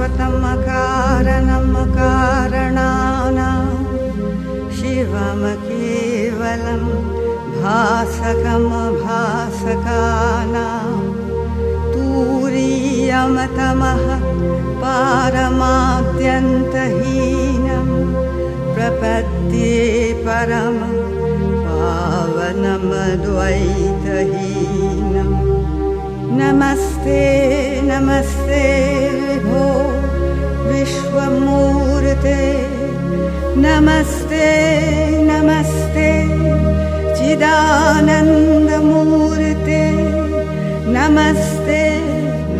शाश्वतमकारणं कारणानां शिवमकेवलं भासकमभासकानां तुरीयमतमः पारमाद्यन्तहीनं प्रपद्ये परमं पावनमद्वैतहीनं। नमस्ते नमस्ते विभो विश्वमूर्ते, नमस्ते नमस्ते चिदानन्दमूर्ते, नमस्ते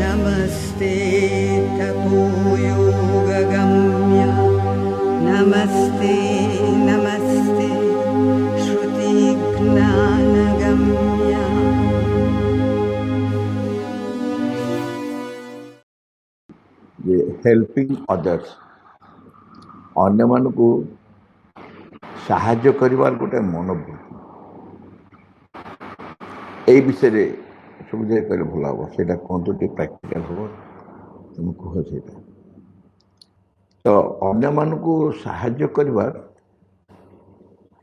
नमस्ते तपोयोगगम्य, नमस्ते नमस्ते श्रुतिज्ञानगम्य। हेल्पिंग अदर्स, अन्य मानक साहाय्य करिवार गोटे मनोवृत्ति, यही विषय सब जगह कहले भल हम से कहतु टे प्राक्टिकल हम तुम कह से तो अन्य मानक साहाय्य करिवार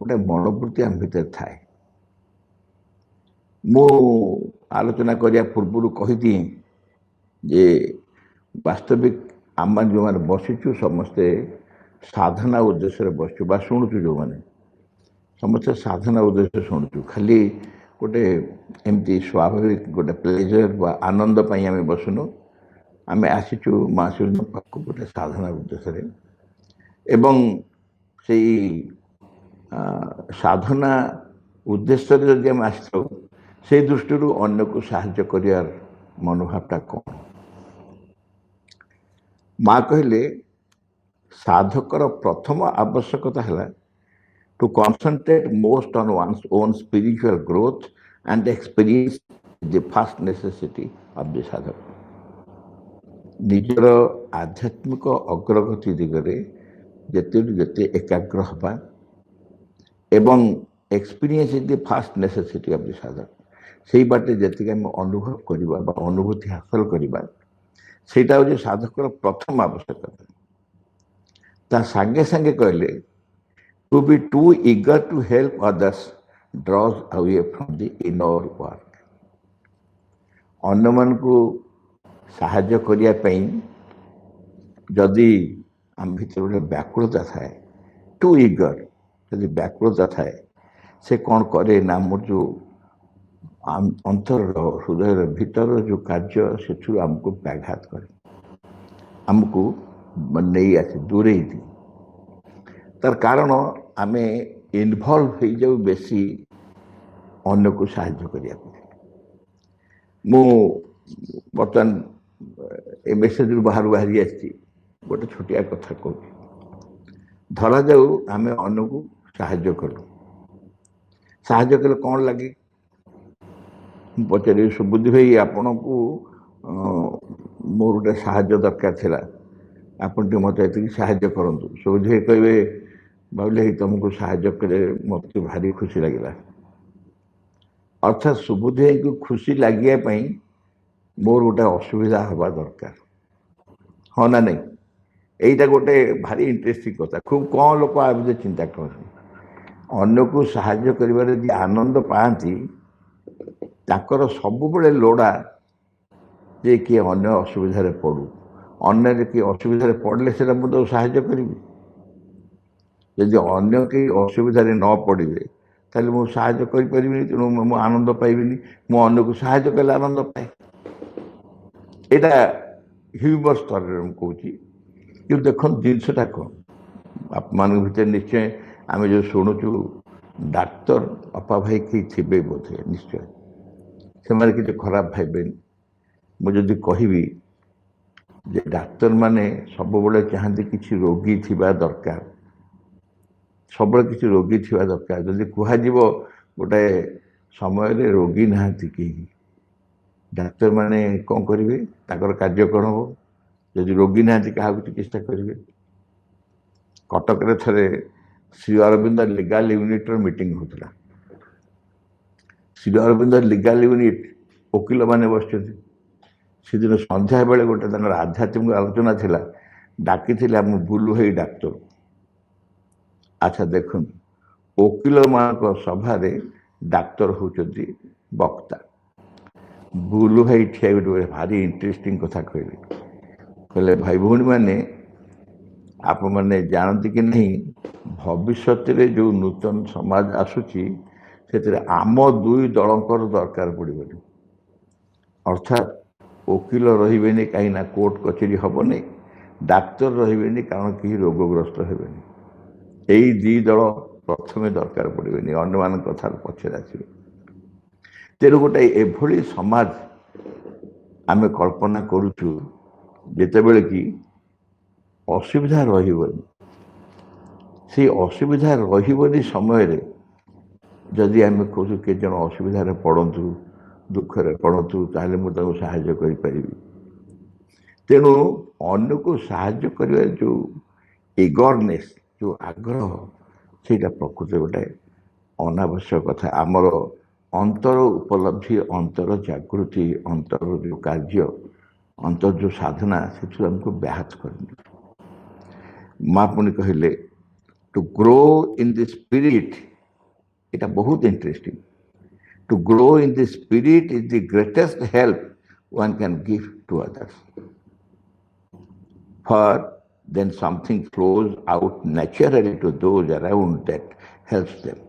गोटे मनोवृत्ति आम भीतर थाए। मु आलोचना करिया पूर्व कही जे वास्तविक आम जो मैंने बसीचु समस्ते साधना उद्देश्य बसचु बा शुणुचु, जो मैंने समस्ते साधना उद्देश्य शुणुचु, खाली गोटे एमती स्वाभाविक गोटे प्लेजर बा आनंद आम बसुनु। आम आसीचु माँ शिव पाक गोटे साधना उद्देश्य एवं से साधना उद्देश्य जदि आम आसो से दृष्टि अन्य को साहाय्य कर मनोभावटा कौन। माँ कहले साधकर प्रथम आवश्यकता है to concentrate most on one's own spiritual growth and experience the first necessity of the sadhak. निजर आध्यात्मिक अग्रगति दिगरे जेते जेते एकाग्र हवा एवं experience is the first necessity of the साधक, से बाटे जेतिक आम अनुभव करवा बा अनुभूति हासिल करवा सेटा हूँ साधकर प्रथम आवश्यकता। ता सांगे सांगे कहले to be too eager to help others draws away from the inner work. अन्य मान को साहाय्य करिया पई जदि आम भीतर गोटे व्याकुलता थाए, टू ईगर जदि व्याकुलता थाए से कौन करे ना मोर जो अंतर हृदय भीतर जो कार्य से आमको व्याघात करे, आमको नहीं आसे दूरे थी। तार कारण आम इनवल्व हो जाऊ बेसी अन्य को साहाय्य करिया। मु बर्तमान ए मेसेज बाहर बाहरी आसी गोटे छोटिया कथा कहूँ। धरा जाऊ आम अन्य को साहाय्य कलु, साहाय्य कले कौन लगे पचारि सुबुद्धि भाई आपण को मोर गोटे साहाय्य दरकार थिला, आपन मत ये साहाय्य करंतु। सुबुद्धि भाई कहे भाविले तुमको साहाय्य करे मत भारी खुशी लगे। अर्थात सुबुद्धि भाई को खुशी लगे मोर गोटे असुविधा हवा दरकार, हाँ ना नहीं। यहीटा गोटे भारी इंटरेस्टिंग कथा, खूब कम लोक आ चिंता कर अन्य को साहाय्य करिबारे जे आनंद पाती ताकर सबुबले लोड़ा जे किए अन्य असुविधा पड़ू, अन्य किए असुविधा पड़े से मुझे साहाय्य करी। जदि अन्य कई असुविधा न पड़े ताले मु साहाय्य करि परिबिनी, तेणु मु आनंद पाइबिनी। मु अन्य को साहाय्य कले आनंद पाए। एटा ह्यूमर स्तर में कहूँ कि देख जिनसटा कौन आप मान भर निश्चय आम जो शुणुचु डाक्तर अपा भाई कई थे बोधे निश्चय से किसी खराब भावे। मुझे कहबी जे डाक्तर माने सब बड़े चाहती किसी रोगी थिबा दरकार, सब किसी रोगी थिबा दरकार। जदि कहुब गोटे समय रोगी नहांती कहीं डाक्तर माने कौन करेंगे, ताकर कार्य कौन हो। जदि रोगी नहांती क्या चिकित्सा करेंगे। कटक थे Shri Aurobindo legal unit meeting होता। श्री अरविंद लीगल यूनिट वकिल माने बस ସେଦିନ ସନ୍ଧ୍ୟା ବେଳେ ଗୋଟେ ତାଙ୍କର ଆଧ୍ୟାତ୍ମିକ ଆଲୋଚନା ଥିଲା, ଡାକିଥିଲେ ଆମ ବୁଲୁ ଭାଇ ଡାକ୍ତର। ଆଚ୍ଛା ଦେଖନ୍ତୁ, ଓକିଲମାନଙ୍କ ସଭାରେ ଡାକ୍ତର ହେଉଛନ୍ତି ବକ୍ତା। ବୁଲୁ ଭାଇ ଠିଆ ଗୋଟେ ଭାରି ଇଣ୍ଟରେଷ୍ଟିଂ କଥା କହିଲେ ଭାଇ ଭଉଣୀମାନେ, ଆପଣମାନେ ଜାଣନ୍ତି କି ନାହିଁ, ଭବିଷ୍ୟତରେ ଯେଉଁ ନୂତନ ସମାଜ ଆସୁଛି ସେଥିରେ ଆମ ଦୁଇ ଦଳଙ୍କର ଦରକାର ପଡ଼ିବନି। ଅର୍ଥାତ୍ ଓକିଲ ରହିବେନି କାହିଁକିନା କୋର୍ଟ କଚେରୀ ହେବନି, ଡାକ୍ତର ରହିବେନି କାରଣ କେହି ରୋଗଗ୍ରସ୍ତ ହେବେନି। ଏଇ ଦୁଇ ଦଳ ପ୍ରଥମେ ଦରକାର ପଡ଼ିବେନି, ଅନ୍ୟମାନଙ୍କ କଥାର ପଛରେ ଆସିବେ। ତେଣୁ ଗୋଟେ ଏଭଳି ସମାଜ ଆମେ କଳ୍ପନା କରୁଛୁ ଯେତେବେଳେ କି ଅସୁବିଧା ରହିବନି। ସେଇ ଅସୁବିଧା ରହିବନି ସମୟରେ ଯଦି ଆମେ କହୁଛୁ କେତେ ଜଣ ଅସୁବିଧାରେ ପଡ଼ନ୍ତୁ, ଦୁଃଖରେ ପଡ଼ନ୍ତୁ, ତାହେଲେ ମୁଁ ତାଙ୍କୁ ସାହାଯ୍ୟ କରିପାରିବି। ତେଣୁ ଅନ୍ୟକୁ ସାହାଯ୍ୟ କରିବାର ଯେଉଁ ଇଗରନେସ୍, ଯେଉଁ ଆଗ୍ରହ, ସେଇଟା ପ୍ରକୃତରେ ଗୋଟେ ଅନାବଶ୍ୟକ କଥା। ଆମର ଅନ୍ତର ଉପଲବ୍ଧି, ଅନ୍ତର ଜାଗୃତି, ଅନ୍ତର ଯେଉଁ କାର୍ଯ୍ୟ, ଅନ୍ତର ଯେଉଁ ସାଧନା, ସେଥିରୁ ଆମକୁ ବ୍ୟାହତ କରିନି। ମା ପୁଣି କହିଲେ to grow in the spirit, এটা ବହୁତ interesting. To grow in the spirit is the greatest help one can give to others, for then something flows out naturally to those around that helps them.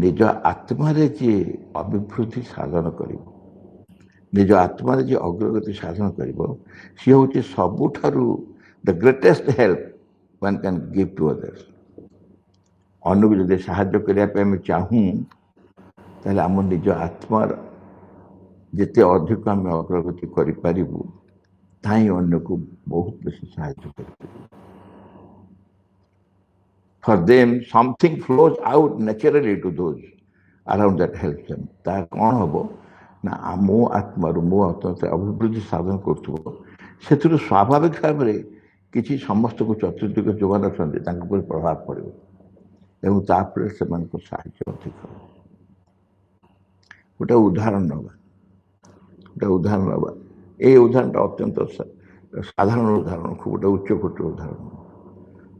ନିଜ ଆତ୍ମାରେ ଯିଏ ଅଭିବୃଦ୍ଧି ସାଧନ କରିବ, ନିଜ ଆତ୍ମାରେ ଯିଏ ଅଗ୍ରଗତି ସାଧନ କରିବ, ସିଏ ହେଉଛି ସବୁଠାରୁ the greatest help one can give to others. ଅନ୍ୟକୁ ଯଦି ସାହାଯ୍ୟ କରିବା ପାଇଁ ଆମେ ଚାହୁଁ, ତାହେଲେ ଆମ ନିଜ ଆତ୍ମାର ଯେତେ ଅଧିକ ଆମେ ଅଗ୍ରଗତି କରିପାରିବୁ, ତାହା ହିଁ ଅନ୍ୟକୁ ବହୁତ ବେଶୀ ସାହାଯ୍ୟ କରିପାରିବୁ। For them something flows out naturally to those around that help them. ତାହା କ'ଣ ହେବ ନା, ମୋ ଆତ୍ମାରୁ, ମୋ ଆତ୍ମା ଅଭିବୃଦ୍ଧି ସାଧନ କରୁଥିବ, ସେଥିରୁ ସ୍ୱାଭାବିକ ଭାବରେ କିଛି ସମସ୍ତଙ୍କୁ ଚତୁର୍ଦିଗ ଯୋଗାଣ ଅଛନ୍ତି ତାଙ୍କ ଉପରେ ପ୍ରଭାବ ପଡ଼ିବ ଏବଂ ତାପରେ ସେମାନଙ୍କ ସାହାଯ୍ୟ ଅଧିକ ହେବ। ଗୋଟେ ଉଦାହରଣ ନେବା, ଏଇ ଉଦାହରଣଟା ଅତ୍ୟନ୍ତ ସାଧାରଣ ଉଦାହରଣ, ଖୁବ୍ ଗୋଟେ ଉଚ୍ଚକୋଟୀର ଉଦାହରଣ।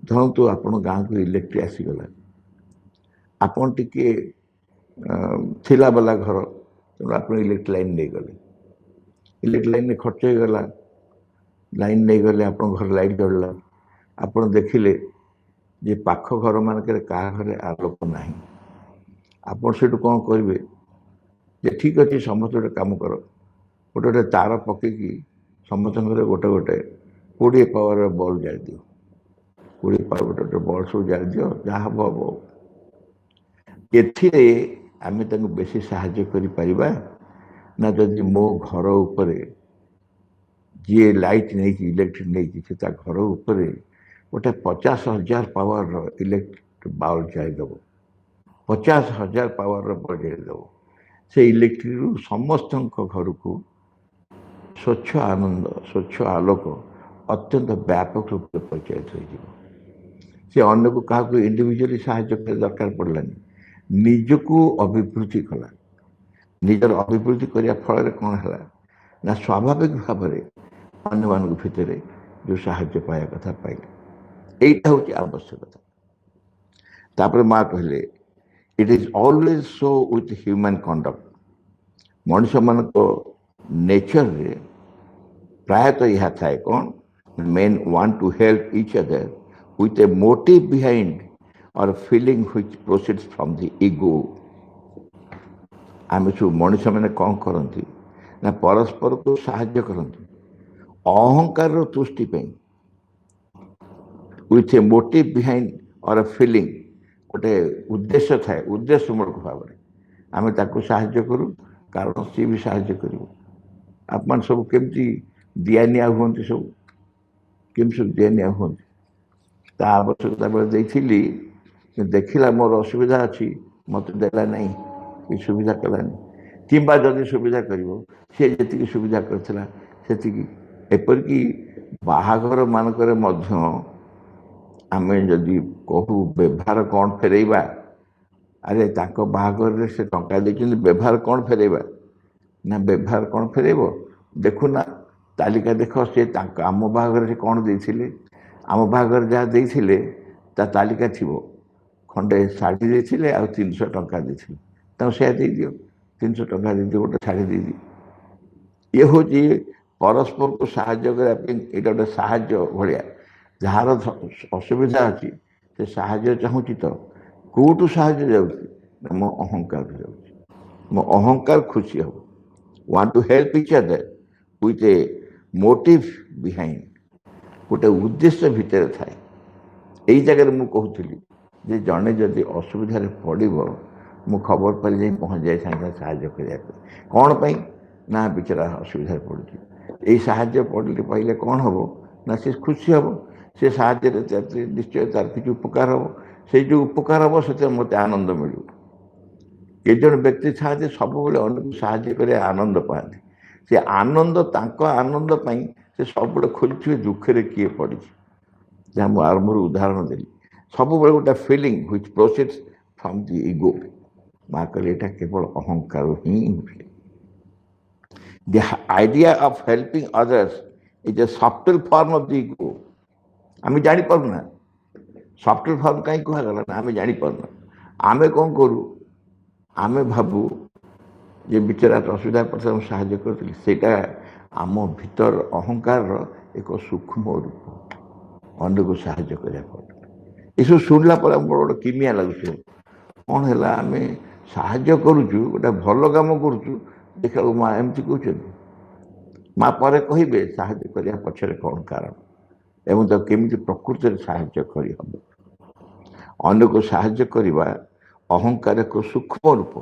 ଧରନ୍ତୁ ଆପଣ ଗାଁକୁ ଇଲେକ୍ଟ୍ରି ଆସିଗଲା, ଆପଣ ଟିକିଏ ଥିଲା ବାଲା ଘର, ତେଣୁ ଆପଣ ଇଲେକ୍ଟ୍ରି ଲାଇନ୍ ନେଇଗଲେ, ଇଲେକ୍ଟ୍ରି ଲାଇନ୍ରେ ଖର୍ଚ୍ଚ ହେଇଗଲା, ଲାଇନ୍ ନେଇଗଲେ, ଆପଣଙ୍କ ଘରେ ଲାଇଟ୍ ଜଳିଲା, ଆପଣ ଦେଖିଲେ ଯେ ପାଖ ଘରମାନଙ୍କରେ କାହା ଘରେ ଆଲୋକ ନାହିଁ। ଆପଣ ସେଠୁ କ'ଣ କରିବେ, ଯେ ଠିକ୍ ଅଛି ସମସ୍ତେ ଗୋଟେ କାମ କର, ଗୋଟେ ତାର ପକେଇକି ସମସ୍ତଙ୍କ ଘରେ ଗୋଟେ 20 ପାୱାରର ବଲ୍ବ ଜାଳିଦିଅ, 20 ପାୱାର ଗୋଟେ ବଲ୍ବ ସବୁ ଜାଳିଦିଅ, ଯାହା ହେବ ହେବ। ଏଥିରେ ଆମେ ତାଙ୍କୁ ବେଶୀ ସାହାଯ୍ୟ କରିପାରିବା ନା ଯଦି ମୋ ଘର ଉପରେ ଯିଏ ଲାଇଟ୍ ନେଇଛି, ଇଲେକ୍ଟ୍ରି ନେଇଛି, ସେ ତା ଘର ଉପରେ ଗୋଟେ 50,000 ପାୱାରର ଇଲେକ୍ଟ୍ରିକ୍ ବଲ୍ବ ଜାଳିଦେବ, 50,000 ପାୱାରର ବଲ୍ବ ଜାଳିଦେବ। ସେ ଇଲେକ୍ଟ୍ରିରୁ ସମସ୍ତଙ୍କ ଘରକୁ ସ୍ୱଚ୍ଛ ଆନନ୍ଦ, ସ୍ୱଚ୍ଛ ଆଲୋକ ଅତ୍ୟନ୍ତ ବ୍ୟାପକ ରୂପରେ ପରିଚାଳିତ ହୋଇଯିବ। ସେ ଅନ୍ୟକୁ କାହାକୁ ଇଣ୍ଡିଭିଜୁଆଲି ସାହାଯ୍ୟ କରିବା ଦରକାର ପଡ଼ିଲାନି, ନିଜକୁ ଅଭିବୃଦ୍ଧି କଲା। ନିଜର ଅଭିବୃଦ୍ଧି କରିବା ଫଳରେ କ'ଣ ହେଲା ନା, ସ୍ୱାଭାବିକ ଭାବରେ ଅନ୍ୟମାନଙ୍କ ଭିତରେ ଯେଉଁ ସାହାଯ୍ୟ ପାଇବା କଥା ପାଇଲେ। এইটা ହେଉଛି ଆବଶ୍ୟକତା। ତାପରେ ମା କହିଲେ it is always so with human conduct. ମଣିଷମାନଙ୍କ ନେଚରରେ ପ୍ରାୟତଃ ଏହା ଥାଏ କ'ଣ, men want to help each other with a motive behind or feeling which proceeds from the ego. ଆମେ ସବୁ ମଣିଷମାନେ କ'ଣ କରନ୍ତି ନା, ପରସ୍ପରକୁ ସାହାଯ୍ୟ କରନ୍ତି ଅହଙ୍କାରର ତୁଷ୍ଟି ପାଇଁ, with a motive behind or a feeling, ଗୋଟେ ଉଦ୍ଦେଶ୍ୟ ଥାଏ, ଉଦ୍ଦେଶ୍ୟମୂଳକ ଭାବରେ ଆମେ ତାକୁ ସାହାଯ୍ୟ କରୁ, କାରଣ ସିଏ ବି ସାହାଯ୍ୟ କରିବ। ଆପଣମାନେ ସବୁ କେମିତି ଦିଆନିଆ ହୁଅନ୍ତି, ସବୁ କେମିତି ସବୁ ଦିଆନିଆ ହୁଅନ୍ତି। ତା ଆବଶ୍ୟକତା ବେଳେ ଦେଇଥିଲି, ଦେଖିଲା ମୋର ଅସୁବିଧା ଅଛି, ମୋତେ ଦେଲା ନାହିଁ, କି ସୁବିଧା କଲାନି, କିମ୍ବା ଯଦି ସୁବିଧା କରିବ ସେ ଯେତିକି ସୁବିଧା କରିଥିଲା ସେତିକି। ଏପରିକି ବାହାଘର ମାନଙ୍କରେ ମଧ୍ୟ ଆମେ ଯଦି କହୁ ବ୍ୟବହାର କ'ଣ ଫେରେଇବା, ଆରେ ତାଙ୍କ ବାହାଘରରେ ସେ ଟଙ୍କା ଦେଇଛନ୍ତି, ବ୍ୟବହାର କ'ଣ ଫେରେଇବା ନା, ବ୍ୟବହାର କ'ଣ ଫେରେଇବ? ଦେଖୁନା तालिका देख से आम बाहागर से कौन देते आम बाहागर जहाँ देते ता तालिका थी खंडे शाढ़ी देते आ 300 टंका देते से दे दियो 300 टंका दे दियो गोटे शाढ़ी दे दी ये हूँ परस्पर को साहाय्य करने ये गोटे साहाय्य भाया जार असुविधा अच्छी से साहाय्य चाहूँगी तो कौटू साहाय्य जाऊँगी मो अहंकार जाऊँगी मो अहंकार खुशी हम want to help each other with a motive behind गोटे उद्देश्य भितर थाए यही जगह मुझे कहूली जे जड़े जदि असुविधा पड़ो मु खबर पाली जाए पहुँच जाए सागे साहाय्य करने कौन पाई ना बेचारा असुविधा पड़ुची यही साहाय्य पड़े पाइले कौन हम ना से खुशी हम से साहाय्य निश्चय तार किसी उपकार हम से जो उपकार हम से मत आनंद मिलू कई व्यक्ति था सब अन्य साहाय्य कर आनंद पाते से आनंद आनंद से सब खोलुवे दुखे किए पड़ी जहाँ मुझे आरंभ उदाहरण देली सब गोटे feeling which proceeds from the ego माँ कहले यहाँ केवल अहंकार ही हुए the idea of helping others is a subtle form of the ego आम जापना सफ्टल फॉर्म कहीं कहगला ना आम जापना आम कौन करूँ आम भावु जे बिचरा असुविधा पड़ता साहाय्य करी सेटा आम भीतर अहंकार एक सूक्ष्म रूप अन्य को साहाय्य करने ये सब शुणला गोटे किमिया लगुच कौन है आम साहाय्य करुचु गोटे भल कम करुचु देखा माँ एमती कहते माँ पर कहे साहाय्य करने पछरे कौन कारण एवं तो केमी प्रकृति साहाय्य करहब अन्य को साहाय्य करने अहंकार एक सूक्ष्म रूप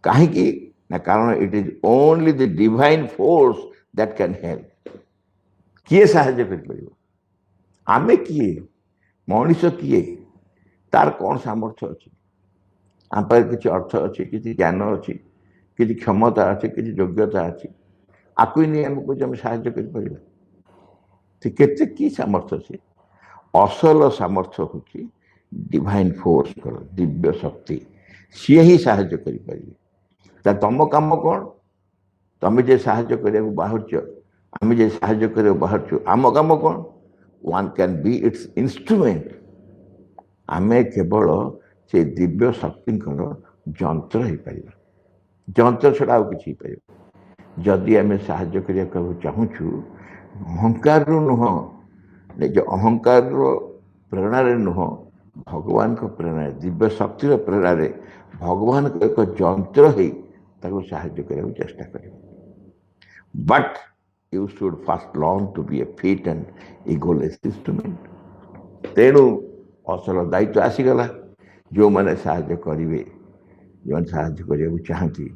कहीं ना कारण it is only the divine force that can help किए साहाय्य कर आमे किए मनीष किए तार कौन सामर्थ्य अच्छी आम पाखे किसी अर्थ अच्छी किसी ज्ञान अच्छी किसी क्षमता अच्छी किसी योग्यता अच्छी आपको ही नहीं आम कह साहाय्य कर कि सामर्थ्य अच्छी असल सामर्थ्य हूँ डिवाइन फोर्स दिव्य शक्ति सी ही साहाय्य कर तुम कम कौन तुम जे साहाय्य करने बाहर आम जे साहाय्य करने बाहर आम कम कौन one can be it's instrument आम केवल से दिव्य शक्ति जंत्र हो पार जंत्र छड़ा आ कि जदि आम साहाय्य करने चाहूँ अहंकार नुह निज अहंकार प्रेरणा नुह भगवान को प्रेरणा दिव्य शक्तिर प्रेरणा भगवान को एक जंत्र हो साहाय्य करने चेष्टा कर but you should first learn to be a fit and egoless instrument तेणु असल दायित्व आसीगला जो मैंने साहाय्य करेंगे जो मैंने साहाय्य करने चाहती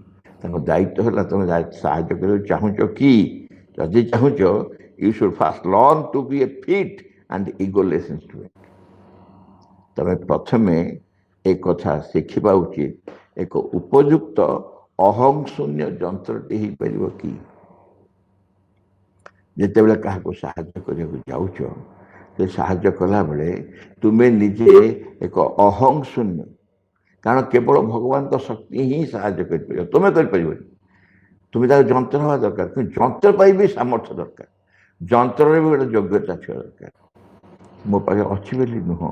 दायित्व है तुम साहाय्य कर चाहूच कि जदि चाहूच you should first learn to be a fit and egoless instrument तमें प्रथम एक कथा शिखा उचित एक उपयुक्त अहं शून्य जंत्रटी हो पार कि जिते क्या साहाय्य करने जाऊच से साहाय्य कला बेले तुम्हें निजे एक अहं शून्य कारण केवल भगवान का शक्ति ही साहाय्य कर तुम्हें कर तुम्हें जंत्र हवा दरकार जंत्र पर भी सामर्थ्य दरकार जंत्र भी गोटे योग्यता छा दरकार मो पाखे अच्छी बोली नुह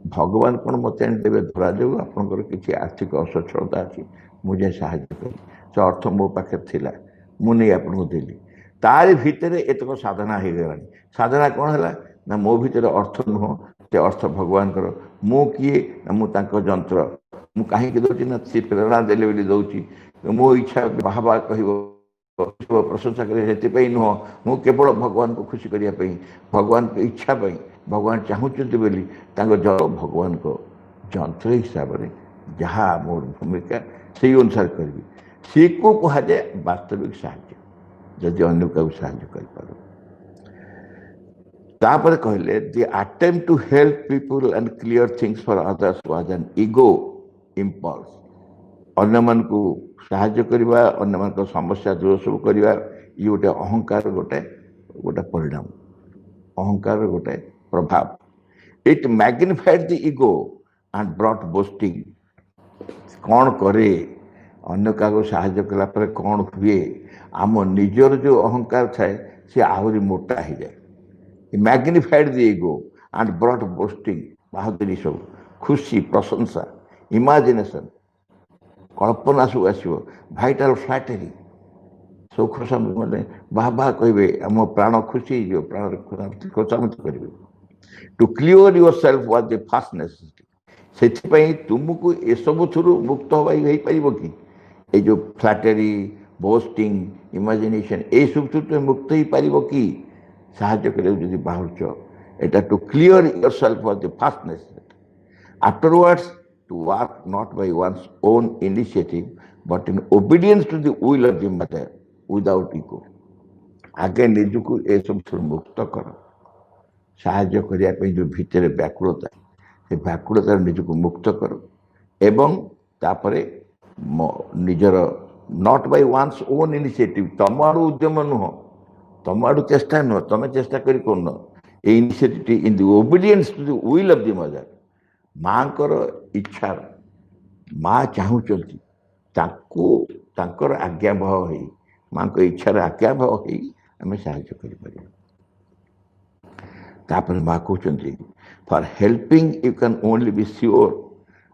भगवान कौन मत देवे धरा जाऊ आपंकर किसी आर्थिक असच्छलता अच्छी मुझे साहाय्य करी से अर्थ मो पाखे थिला मुझे आपको देली तार भितर एतक साधना हो गला साधना कौन है ना मो भीतर अर्थ नुह से अर्थ भगवान मु किए ना मुझे जंत्र मु कहीं दूसरी ना सी प्रेरणा देले बोली दूसरी मो इच्छा बाहबा कह प्रशंसा करे नुह मु केवल भगवान को खुशी करने भगवान को इच्छा भगवान चाहूँगी बोली भगवान को जंत्र हिसाब से जहाँ मोर भूमिका से अनुसार करी सी को कहुए वास्तविक साहाय्य जदि अन्य क्या साहाय्य कर कहले the attempt to help people and clear things for others was an ego impulse अन्य मन को साहाय्य करवा अन्य मान समस्या दूर सब करवा ये गोटे अहंकार गोटे गोटे परिणाम अहंकार गोटे प्रभाव it magnified the ego and brought boasting कौन करे ଅନ୍ୟ କାହାକୁ ସାହାଯ୍ୟ କଲା ପରେ କ'ଣ ହୁଏ, ଆମ ନିଜର ଯେଉଁ ଅହଙ୍କାର ଥାଏ ସେ ଆହୁରି ମୋଟା ହେଇଯାଏ। ମ୍ୟାଗ୍ନିଫାଏଡ୍ ଦି ଇଗୋ ଆଣ୍ଡ ବ୍ରଟ୍ ବୋଷ୍ଟିଂ, ବାହାଦୁରୀ ସବୁ, ଖୁସି, ପ୍ରଶଂସା, ଇମାଜିନେସନ୍, କଳ୍ପନା ସବୁ ଆସିବ, ଭାଇଟାଲ୍ ଫ୍ଲାଟେରୀ, ସୌଖ ମାନେ ବାହା ବାହା କହିବେ, ଆମ ପ୍ରାଣ ଖୁସି ହେଇଯିବ, ପ୍ରାଣରେ ଖୋସାମତି କରିବେ। To clear yourself was the first necessity. ସେଥିପାଇଁ ତୁମକୁ ଏସବୁଥିରୁ ମୁକ୍ତ ହେଇପାରିବ କି? ଏଇ ଯେଉଁ ଫ୍ଲାଟେରୀ, ବୋଷ୍ଟିଂ, ଇମାଜିନେସନ୍, ଏଇସବୁଥିରୁ ତୁମେ ମୁକ୍ତ ହେଇପାରିବ କି? ସାହାଯ୍ୟ କରିବାକୁ ଯଦି ବାହାରୁଛ, ଏଇଟା to clear yourself was the first necessity. Afterwards to work not by one's own initiative but in obedience to the will of the mother without ego. ଆଗେ ନିଜକୁ ଏସବୁଥିରୁ ମୁକ୍ତ କର। ସାହାଯ୍ୟ କରିବା ପାଇଁ ଯେଉଁ ଭିତରେ ବ୍ୟାକୁଳତା, ସେ ବ୍ୟାକୁଳତାରୁ ନିଜକୁ ମୁକ୍ତ କର ଏବଂ ତାପରେ ନିଜର not by one's own initiative, ତମ ଆଡ଼ୁ ଉଦ୍ୟମ ନୁହଁ, ତମ ଆଡ଼ୁ ଚେଷ୍ଟା ନୁହଁ, ତମେ ଚେଷ୍ଟା କରି କରୁନ, ଏଇ initiative in the obedience to the will of the mother. ମାଆଙ୍କର ଇଚ୍ଛାର, ମା ଚାହୁଁଛନ୍ତି, ତାଙ୍କର ଆଜ୍ଞାବହ ହେଇ, ମାଆଙ୍କ ଇଚ୍ଛାର ଆଜ୍ଞାବହ ହେଇ ଆମେ ସାହାଯ୍ୟ କରିପାରିବା। ତାପରେ ମା କହୁଛନ୍ତି, for helping you can only be sure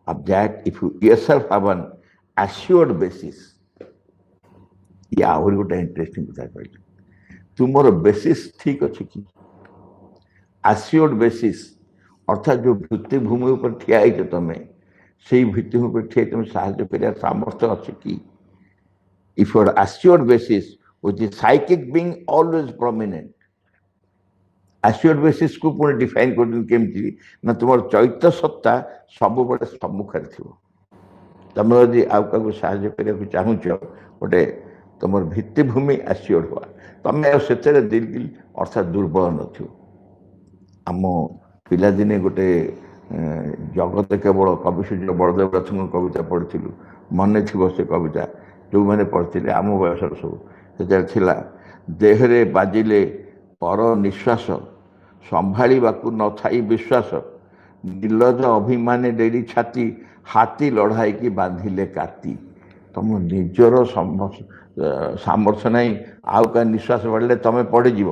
of that if you yourself have an assured basis. ଇଏ ଆହୁରି ଗୋଟେ ଇଣ୍ଟରେଷ୍ଟିଂ କଥା କହିଲେ, ତୁମର ବେସିସ୍ ଠିକ୍ ଅଛି କି? ଆସ୍ୟୁର୍ଡ ବେସିସ୍ ଅର୍ଥାତ୍ ଯେଉଁ ଭିତ୍ତିଭୂମି ଉପରେ ଠିଆ ହେଇଛ ତମେ, ସେଇ ଭିତ୍ତିଭୂମି ଉପରେ ଠିଆ ତମେ ସାହାଯ୍ୟ କରିବାର ସାମର୍ଥ୍ୟ ଅଛି କି? If your assured basis with the psychic being always prominent. ଆସ୍ୟୁର୍ଡ ବେସିସ୍କୁ ପୁଣି ଡିଫାଇନ୍ କରୁଛନ୍ତି କେମିତି ନା, ତୁମର ଚୈତ୍ୟ ସତ୍ତା ସବୁବେଳେ ସମ୍ମୁଖରେ ଥିବ। ତମେ ଯଦି ଆଉ କାହାକୁ ସାହାଯ୍ୟ କରିବାକୁ ଚାହୁଁଛ, ଗୋଟେ ତୁମର ଭିତ୍ତିଭୂମି ଆସ୍ୟୁର୍ଡ ହୁଆ, ତମେ ଆଉ ସେଥିରେ ଦିଲ୍ ଅର୍ଥାତ୍ ଦୁର୍ବଳ ନଥିବ। ଆମ ପିଲାଦିନେ ଗୋଟେ ଜଗତ କେବଳ କବିସୂର୍ଯ୍ୟ ବଳଦେବ ରଥଙ୍କ କବିତା ପଢ଼ିଥିଲୁ, ମନେ ଥିବ ସେ କବିତା, ଯେଉଁମାନେ ପଢ଼ିଥିଲେ ଆମ ବୟସର ସବୁ। ସେଥିରେ ଥିଲା, ଦେହରେ ବାଜିଲେ ପର ନିଶ୍ୱାସ, ସମ୍ଭାଳିବାକୁ ନଥାଇ ବିଶ୍ୱାସ, ନିର୍ଲଜ ଅଭିମାନେ ଡେରି ଛାତି, ହାତୀ ଲଢ଼ାଇକି ବାନ୍ଧିଲେ କାତି। ତମ ନିଜର ସାମର୍ଥ୍ୟ ନାହିଁ, ଆଉ କାହା ନିଶ୍ୱାସ ବାଢ଼ିଲେ ତମେ ପଡ଼ିଯିବ,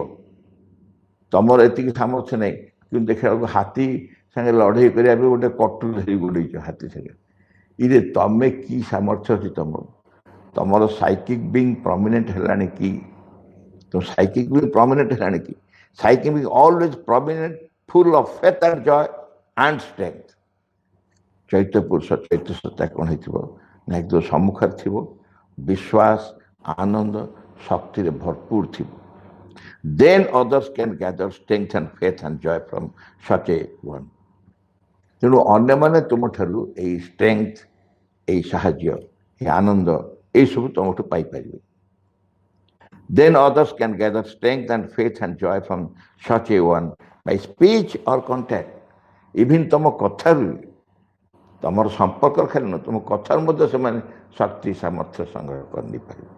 ତମର ଏତିକି ସାମର୍ଥ୍ୟ ନାହିଁ, କିନ୍ତୁ ଦେଖିଲା ବେଳକୁ ହାତୀ ସାଙ୍ଗେ ଲଢ଼େଇ କରିବା ପାଇଁ ଗୋଟେ କଟୁରୀ ଧରି ଗୋଡ଼େଇଛ ହାତୀ ସାଙ୍ଗେ। ଇରେ ତମେ କି ସାମର୍ଥ୍ୟ ଅଛି ତମର ସାଇକିକ୍ ବିଙ୍ଗ ପ୍ରମିନେଣ୍ଟ ହେଲାଣି କି? ତ ସାଇକିକ୍ ବିଙ୍ଗ ପ୍ରମିନେଣ୍ଟ ହେଲାଣି କି? Psychic being always prominent, full of faith and joy and strength. ଚୈତ୍ୟ ପୁରୁଷ, ଚୈତ୍ୟ ସତ୍ତା କ'ଣ ହେଇଥିବ ନା, ଏକଦମ ସମ୍ମୁଖରେ ଥିବ, ବିଶ୍ୱାସ, ଆନନ୍ଦ, ଶକ୍ତିରେ ଭରପୁର ଥିବ। Then others can gather strength and faith and joy from such a one. ତେଣୁ ଅନ୍ୟମାନେ ତୁମଠାରୁ ଏଇ ଷ୍ଟ୍ରେଙ୍ଗଥ, ଏଇ ସାହାଯ୍ୟ, ଏଇ ଆନନ୍ଦ, ଏଇସବୁ ତୁମଠୁ ପାଇପାରିବେ। Then others can gather strength and faith and joy from such a one by speech or contact. Even ତମ କଥାରୁ, ତମର ସମ୍ପର୍କ ଖାଲି ନୁହଁ, ତୁମ କଥାରୁ ମଧ୍ୟ ସେମାନେ ଶକ୍ତି ସାମର୍ଥ୍ୟ ସଂଗ୍ରହ କରିପାରିବେ।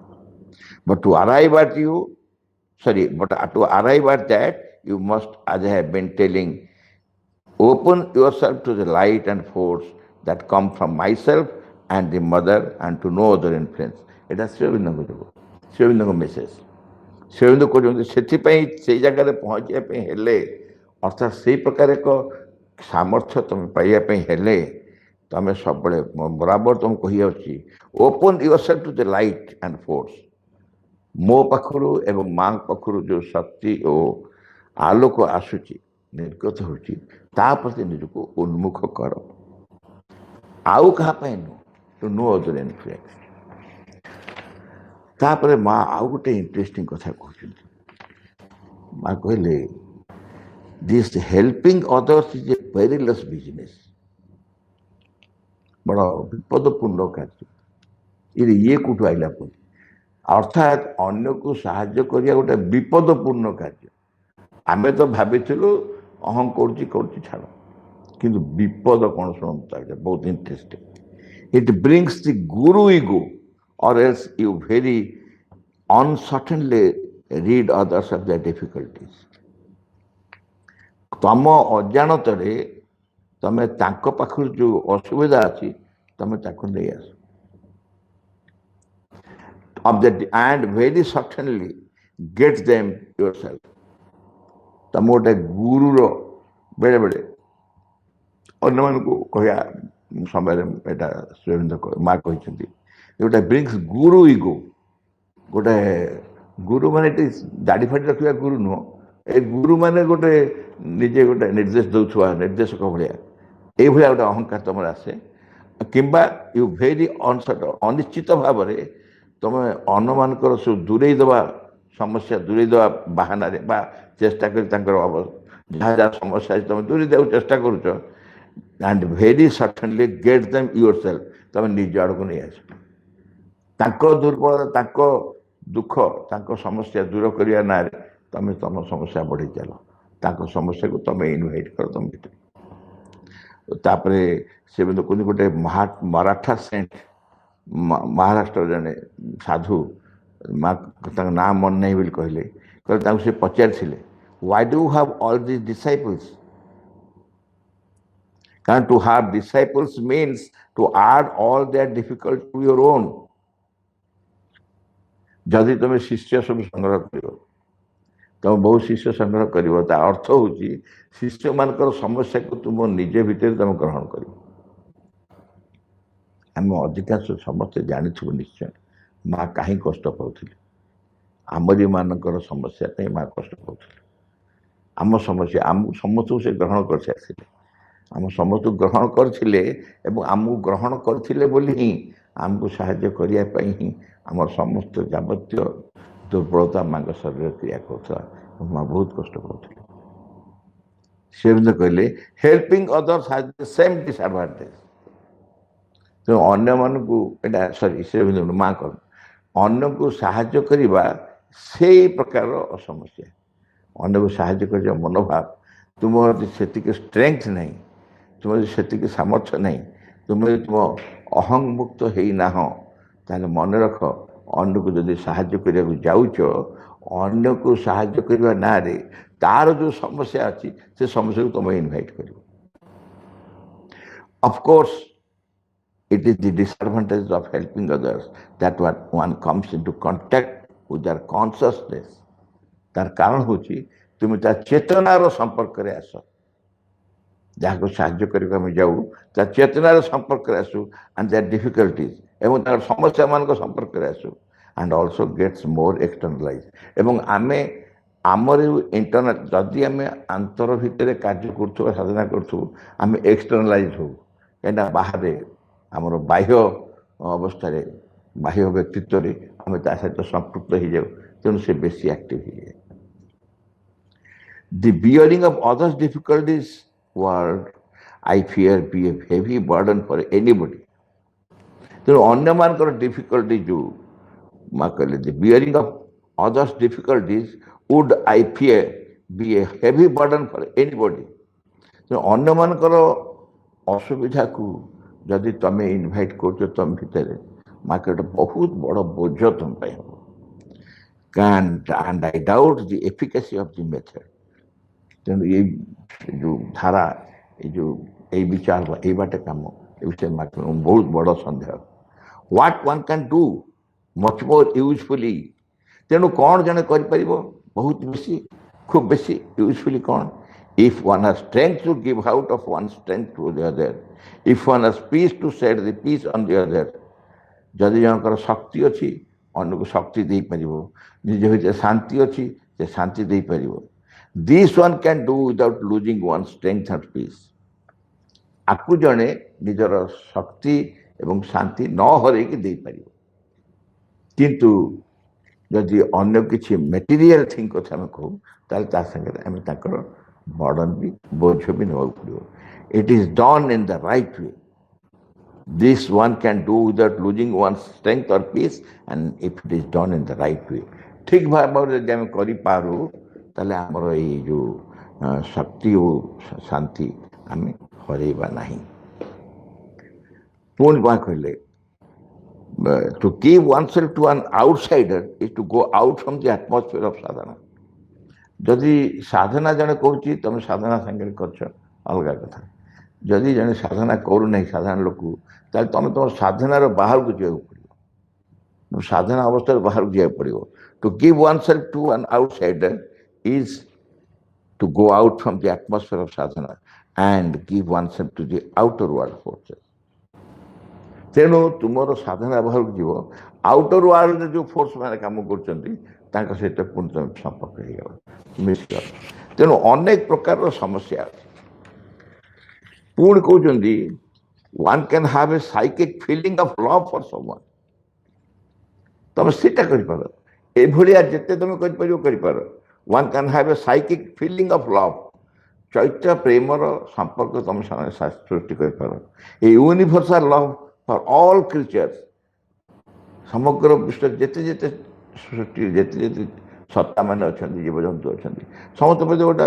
But to arrive at that, you must, as I have been telling, open yourself to the light and force that come from myself and the mother and to no other influence. ଏଇଟା ଶ୍ରୀଅରବିନ୍ଦଙ୍କ ଯୋଗ, ଶ୍ରୀଅରବିନ୍ଦଙ୍କ message. Sri Aurobindo କହୁଛନ୍ତି, ସେଥିପାଇଁ ସେଇ ଜାଗାରେ ପହଞ୍ଚିବା ପାଇଁ ହେଲେ, ଅର୍ଥାତ୍ ସେଇ ପ୍ରକାର ଏକ ସାମର୍ଥ୍ୟ ତମେ ପାଇବା ପାଇଁ ହେଲେ, ତମେ ସବୁବେଳେ ବରାବର ତମକୁ କହିଯାଉଛି, open yourself to the light and force. ମୋ ପାଖରୁ ଏବଂ ମାଙ୍କ ପାଖରୁ ଯେଉଁ ଶକ୍ତି ଓ ଆଲୋକ ଆସୁଛି, ନିର୍ଗତ ହେଉଛି, ତା ପ୍ରତି ନିଜକୁ ଉନ୍ମୁଖ କର, ଆଉ କାହା ପାଇଁ ନୁହଁ, ଟୁ ନୋ ଅଦର ଇନଫ୍ଲୁଏନ୍ସ। ତାପରେ ମା ଆଉ ଗୋଟେ ଇଣ୍ଟରେଷ୍ଟିଂ କଥା କହୁଛନ୍ତି। ମା କହିଲେ, this helping others is a perilous business. ବଡ଼ ବିପଦପୂର୍ଣ୍ଣ କାର୍ଯ୍ୟ। ଇଏ କୋଉଠୁ ଆଇଲା ପୁଣି? ଅର୍ଥାତ୍ ଅନ୍ୟକୁ ସାହାଯ୍ୟ କରିବା ଗୋଟେ ବିପଦପୂର୍ଣ୍ଣ କାର୍ଯ୍ୟ। ଆମେ ତ ଭାବିଥିଲୁ କରୁଛି ଛାଡ଼, କିନ୍ତୁ ବିପଦ କ'ଣ ଶୁଣନ୍ତୁ, ତାହେଲେ ବହୁତ interesting. It brings the guru ego or else you very uncertainly rid others of the difficulties. ତମ ଅଜାଣତରେ ତମେ ତାଙ୍କ ପାଖରୁ ଯେଉଁ ଅସୁବିଧା ଅଛି, ତମେ ତାକୁ ନେଇ ଆସ। of that and very certainly get them yourself. ତମେ ଗୋଟେ ଗୁରୁର ବେଳେବେଳେ ଅନ୍ୟମାନଙ୍କୁ କହିବା ସମୟରେ ଏଇଟା ମା କହିଛନ୍ତି ଗୋଟେ ବ୍ରିଙ୍ଗସ୍ ଗୁରୁ ଇଗୋ। ଗୋଟେ ଗୁରୁ ମାନେ ଏଠି ଦାଢ଼ି ଫାଡ଼ି ରଖିବା ଗୁରୁ ନୁହଁ। ଏ ଗୁରୁ ମାନେ ଗୋଟେ ନିଜେ ଗୋଟେ ନିର୍ଦ୍ଦେଶ ଦେଉଥିବା ନିର୍ଦ୍ଦେଶକ ଭଳିଆ ଏଇଭଳିଆ ଗୋଟେ ଅହଙ୍କାର ତମର ଆସେ। କିମ୍ବା ୟୁ ଭେରି ଅନିଶ୍ଚିତ ଭାବରେ ତମେ ଅନ୍ୟମାନଙ୍କର ସବୁ ଦୂରେଇ ଦେବା ସମସ୍ୟା ଦୂରେଇ ଦେବା ବାହାନାରେ ବା ଚେଷ୍ଟା କରି ତାଙ୍କର ଯାହା ଯାହା ସମସ୍ୟା ଅଛି ତମେ ଦୂରେଇ ଦେବାକୁ ଚେଷ୍ଟା କରୁଛ। And very certainly get them yourself. ତମେ ନିଜ ଆଡ଼କୁ ନେଇ ଆସ। ତାଙ୍କ ଦୁର୍ବଳତା ତାଙ୍କ ଦୁଃଖ ତାଙ୍କ ସମସ୍ୟା ଦୂର କରିବା ନାଁରେ ତମେ ତମ ସମସ୍ୟା ବଢ଼େଇ ଚାଲ। ତାଙ୍କ ସମସ୍ୟାକୁ ତମେ ଇନଭାଇଟ୍ କର ତମ ଭିତରେ। ତାପରେ ସେ ଦେଖୁଛନ୍ତି ଗୋଟେ ମରାଠା ସେଣ୍ଟ ମହାରାଷ୍ଟ୍ର ଜଣେ ସାଧୁ ତାଙ୍କ ନାଁ ମନେ ନାହିଁ ବୋଲି କହିଲେ ତାଙ୍କୁ ସେ ପଚାରିଥିଲେ why do you have all these disciples? କାରଣ to have disciples means to add all their difficulty to your own. ଯଦି ତମେ ଶିଷ୍ୟ ସବୁ ସଂଗ୍ରହ କରିବ ତମେ ବହୁତ ଶିଷ୍ୟ ସଂଗ୍ରହ କରିବ ତା ଅର୍ଥ ହେଉଛି ଶିଷ୍ୟମାନଙ୍କର ସମସ୍ୟାକୁ ତୁମ ନିଜ ଭିତରେ ତମେ ଗ୍ରହଣ କରିବ। ଆମେ ଅଧିକାଂଶ ସମସ୍ତେ ଜାଣିଥିବୁ ନିଶ୍ଚୟ ମା କାହିଁ କଷ୍ଟ ପାଉଥିଲେ। ଆମରି ମାନଙ୍କର ସମସ୍ୟା ପାଇଁ ମା କଷ୍ଟ ପାଉଥିଲେ। ଆମ ସମସ୍ୟା ଆମକୁ ସମସ୍ତଙ୍କୁ ସେ ଗ୍ରହଣ କରିସାରିଥିଲେ। ଆମ ସମସ୍ତଙ୍କୁ ଗ୍ରହଣ କରିଥିଲେ ଏବଂ ଆମକୁ ଗ୍ରହଣ କରିଥିଲେ ବୋଲି ହିଁ ଆମକୁ ସାହାଯ୍ୟ କରିବା ପାଇଁ ହିଁ ଆମର ସମସ୍ତ ଯାବତୀୟ ଦୁର୍ବଳତା ମାଙ୍କ ଶରୀରରେ କ୍ରିୟା କରୁଥିଲା। ମା ବହୁତ କଷ୍ଟ ପାଉଥିଲେ। ସେ କହିଲେ helping others has the same disadvantage. ତେଣୁ ଅନ୍ୟମାନଙ୍କୁ ଏଇଟା ସେ ମା କର ଅନ୍ୟକୁ ସାହାଯ୍ୟ କରିବା ସେଇ ପ୍ରକାରର ଅସମସ୍ୟା। ଅନ୍ୟକୁ ସାହାଯ୍ୟ କରିବା ମନୋଭାବ ତୁମର ଯଦି ସେତିକି ଷ୍ଟ୍ରେଙ୍ଗଥ ନାହିଁ ତୁମର ଯଦି ସେତିକି ସାମର୍ଥ୍ୟ ନାହିଁ ତୁମେ ଯଦି ତୁମ ଅହଂମୁକ୍ତ ହେଇନାହଁ ତାହେଲେ ମନେ ରଖ ଅନ୍ୟକୁ ଯଦି ସାହାଯ୍ୟ କରିବାକୁ ଯାଉଛ ଅନ୍ୟକୁ ସାହାଯ୍ୟ କରିବା ନାଁରେ ତାର ଯେଉଁ ସମସ୍ୟା ଅଛି ସେ ସମସ୍ୟାକୁ ତୁମେ ଇନଭାଇଟ୍ କରିବ। Of course it is the disadvantage of helping others that one comes into contact with their consciousness. ତାର କାରଣ ହେଉଛି ତୁମେ ତା ଚେତନାର ସମ୍ପର୍କରେ ଆସ। ଯାହାକୁ ସାହାଯ୍ୟ କରିବାକୁ ଆମେ ଯାଉ ତା ଚେତନାର ସମ୍ପର୍କରେ ଆସୁ ଆଣ୍ଡ ଦେୟାର ଡିଫିକଲ୍ଟିଜ୍ ଏବଂ ତାର ସମସ୍ୟାମାନଙ୍କ ସମ୍ପର୍କରେ ଆସୁ ଆଣ୍ଡ ଅଲସୋ ଗେଟ୍ସ ମୋର୍ ଏକ୍ସଟର୍ନାଲାଇଜ୍। ଏବଂ ଆମେ ଆମର ଇଣ୍ଟରନାଲ ଯଦି ଆମେ ଆନ୍ତର ଭିତରେ କାର୍ଯ୍ୟ କରୁଥିବା ସାଧନା କରୁଥିବୁ ଆମେ ଏକ୍ସଟର୍ନାଲାଇଜ୍ ହଉ। କାହିଁକିନା ବାହାରେ ଆମର ବାହ୍ୟ ଅବସ୍ଥାରେ ବାହ୍ୟ ବ୍ୟକ୍ତିତ୍ୱରେ ଆମେ ତା ସହିତ ସମ୍ପୃକ୍ତ ହେଇଯାଉ ତେଣୁ ସେ ବେଶୀ ଆକ୍ଟିଭ ହେଇଯାଏ। The bearing of others' difficulties would, I fear, be a heavy burden for anybody. ତେଣୁ ଅନ୍ୟମାନଙ୍କର ଡିଫିକଲ୍ଟି ଯେଉଁ ମା କହିଲେ the bearing of others' difficulties would, I fear, be a heavy burden for anybody. ତେଣୁ ଅନ୍ୟମାନଙ୍କର ଅସୁବିଧାକୁ ଯଦି ତମେ ଇନଭାଇଟ୍ କରୁଛ ତମ ଭିତରେ ମା କହିଲେ ବହୁତ ବଡ଼ ବୋଝ ତମ ପାଇଁ ହେବ। and I doubt the efficacy of the method. ତେଣୁ ଏଇ ଯେଉଁ ଧାରା ଏଇ ବିଚାର ଏଇ ବାଟେ କାମ ଏ ବିଷୟରେ ମା ବହୁତ ବଡ଼ ସନ୍ଦେହ। What one can do much more usefully. ତେଣୁ କ'ଣ ଜଣେ କରିପାରିବ ବହୁତ ବେଶୀ ଖୁବ୍ ବେଶୀ ୟୁଜଫୁଲି କ'ଣ? If one has strength to give out of one's strength to the other, if one has peace to set the peace on the other, ଯଦି ଜଣଙ୍କର ଶକ୍ତି ଅଛି ଅନ୍ୟକୁ ଶକ୍ତି ଦେଇପାରିବ, ନିଜ ଭିତରେ ଶାନ୍ତି ଅଛି ସେ ଶାନ୍ତି ଦେଇପାରିବ। This one can do without losing one's strength and peace. ଆକୁ ଜଣେ ନିଜର ଶକ୍ତି ଏବଂ ଶାନ୍ତି ନ ହରେଇକି ଦେଇପାରିବ। କିନ୍ତୁ ଯଦି ଅନ୍ୟ କିଛି ମେଟେରିଆଲ ଥିଙ୍ଗ କଥା ଆମେ କହୁ ତାହେଲେ ତା ସାଙ୍ଗରେ ଆମେ ତାଙ୍କର ବର୍ଡନ ବି ବୋଝ ବି ନେବାକୁ ପଡ଼ିବ। It is done in the right way. This one can do without losing one's strength or peace and if it is done in the right way. ଠିକ୍ ଭାବରେ ଯଦି ଆମେ କରିପାରୁ ତାହେଲେ ଆମର ଏଇ ଯେଉଁ ଶକ୍ତି ଓ ଶାନ୍ତି ଆମେ ହରେଇବା ନାହିଁ। ପୁଣି କ'ଣ କହିଲେ to give oneself to an outsider is to go out from the atmosphere of sadhana. ଯଦି ସାଧନା ଜଣେ କରୁଛି ତମେ ସାଧନା ସାଙ୍ଗରେ କରୁଛ ଅଲଗା କଥା। ଯଦି ଜଣେ ସାଧନା କରୁନାହିଁ ସାଧାରଣ ଲୋକ ତାହେଲେ ତମେ ତମ ସାଧନାର ବାହାରକୁ ଯିବାକୁ ପଡ଼ିବ। ସାଧନା ଅବସ୍ଥାରେ ବାହାରକୁ ଯିବାକୁ ପଡ଼ିବ। To give oneself to an outsider is to go out from the atmosphere of sadhana and give oneself to the outer world forces. ତେଣୁ ତୁମର ସାଧନା ବାହାରକୁ ଯିବ, ଆଉଟର ୱାର୍ଲଡରେ ଯେଉଁ ଫୋର୍ସ ମାନେ କାମ କରୁଛନ୍ତି ତାଙ୍କ ସହିତ ପୁଣି ତମେ ସମ୍ପର୍କ ହେଇଗଲ, ମିଶିଗଲ। ତେଣୁ ଅନେକ ପ୍ରକାରର ସମସ୍ୟା ଅଛି। ପୁଣି କହୁଛନ୍ତି one can have a psychic feeling of love for someone. ତମେ ସେଇଟା କରିପାର, ଏଭଳିଆ ଯେତେ ତମେ କରିପାରିବ କରିପାର। one can have a psychic feeling of love. ଚୈତ୍ର ପ୍ରେମର ସମ୍ପର୍କ ତମେ ସାଙ୍ଗେ ସୃଷ୍ଟି କରିପାର। ଏ ୟୁନିଭର୍ସାଲ ଲଭ୍ ଫର୍ ଅଲ୍ କ୍ରିଚର୍ସ, ସମଗ୍ର ବିଶ୍ୱରେ ଯେତେ ଯେତେ ସୃଷ୍ଟି ଯେତେ ଯେତେ ସତ୍ତା ମାନେ ଅଛନ୍ତି, ଜୀବଜନ୍ତୁ ଅଛନ୍ତି, ସମସ୍ତ ପ୍ରତି ଗୋଟେ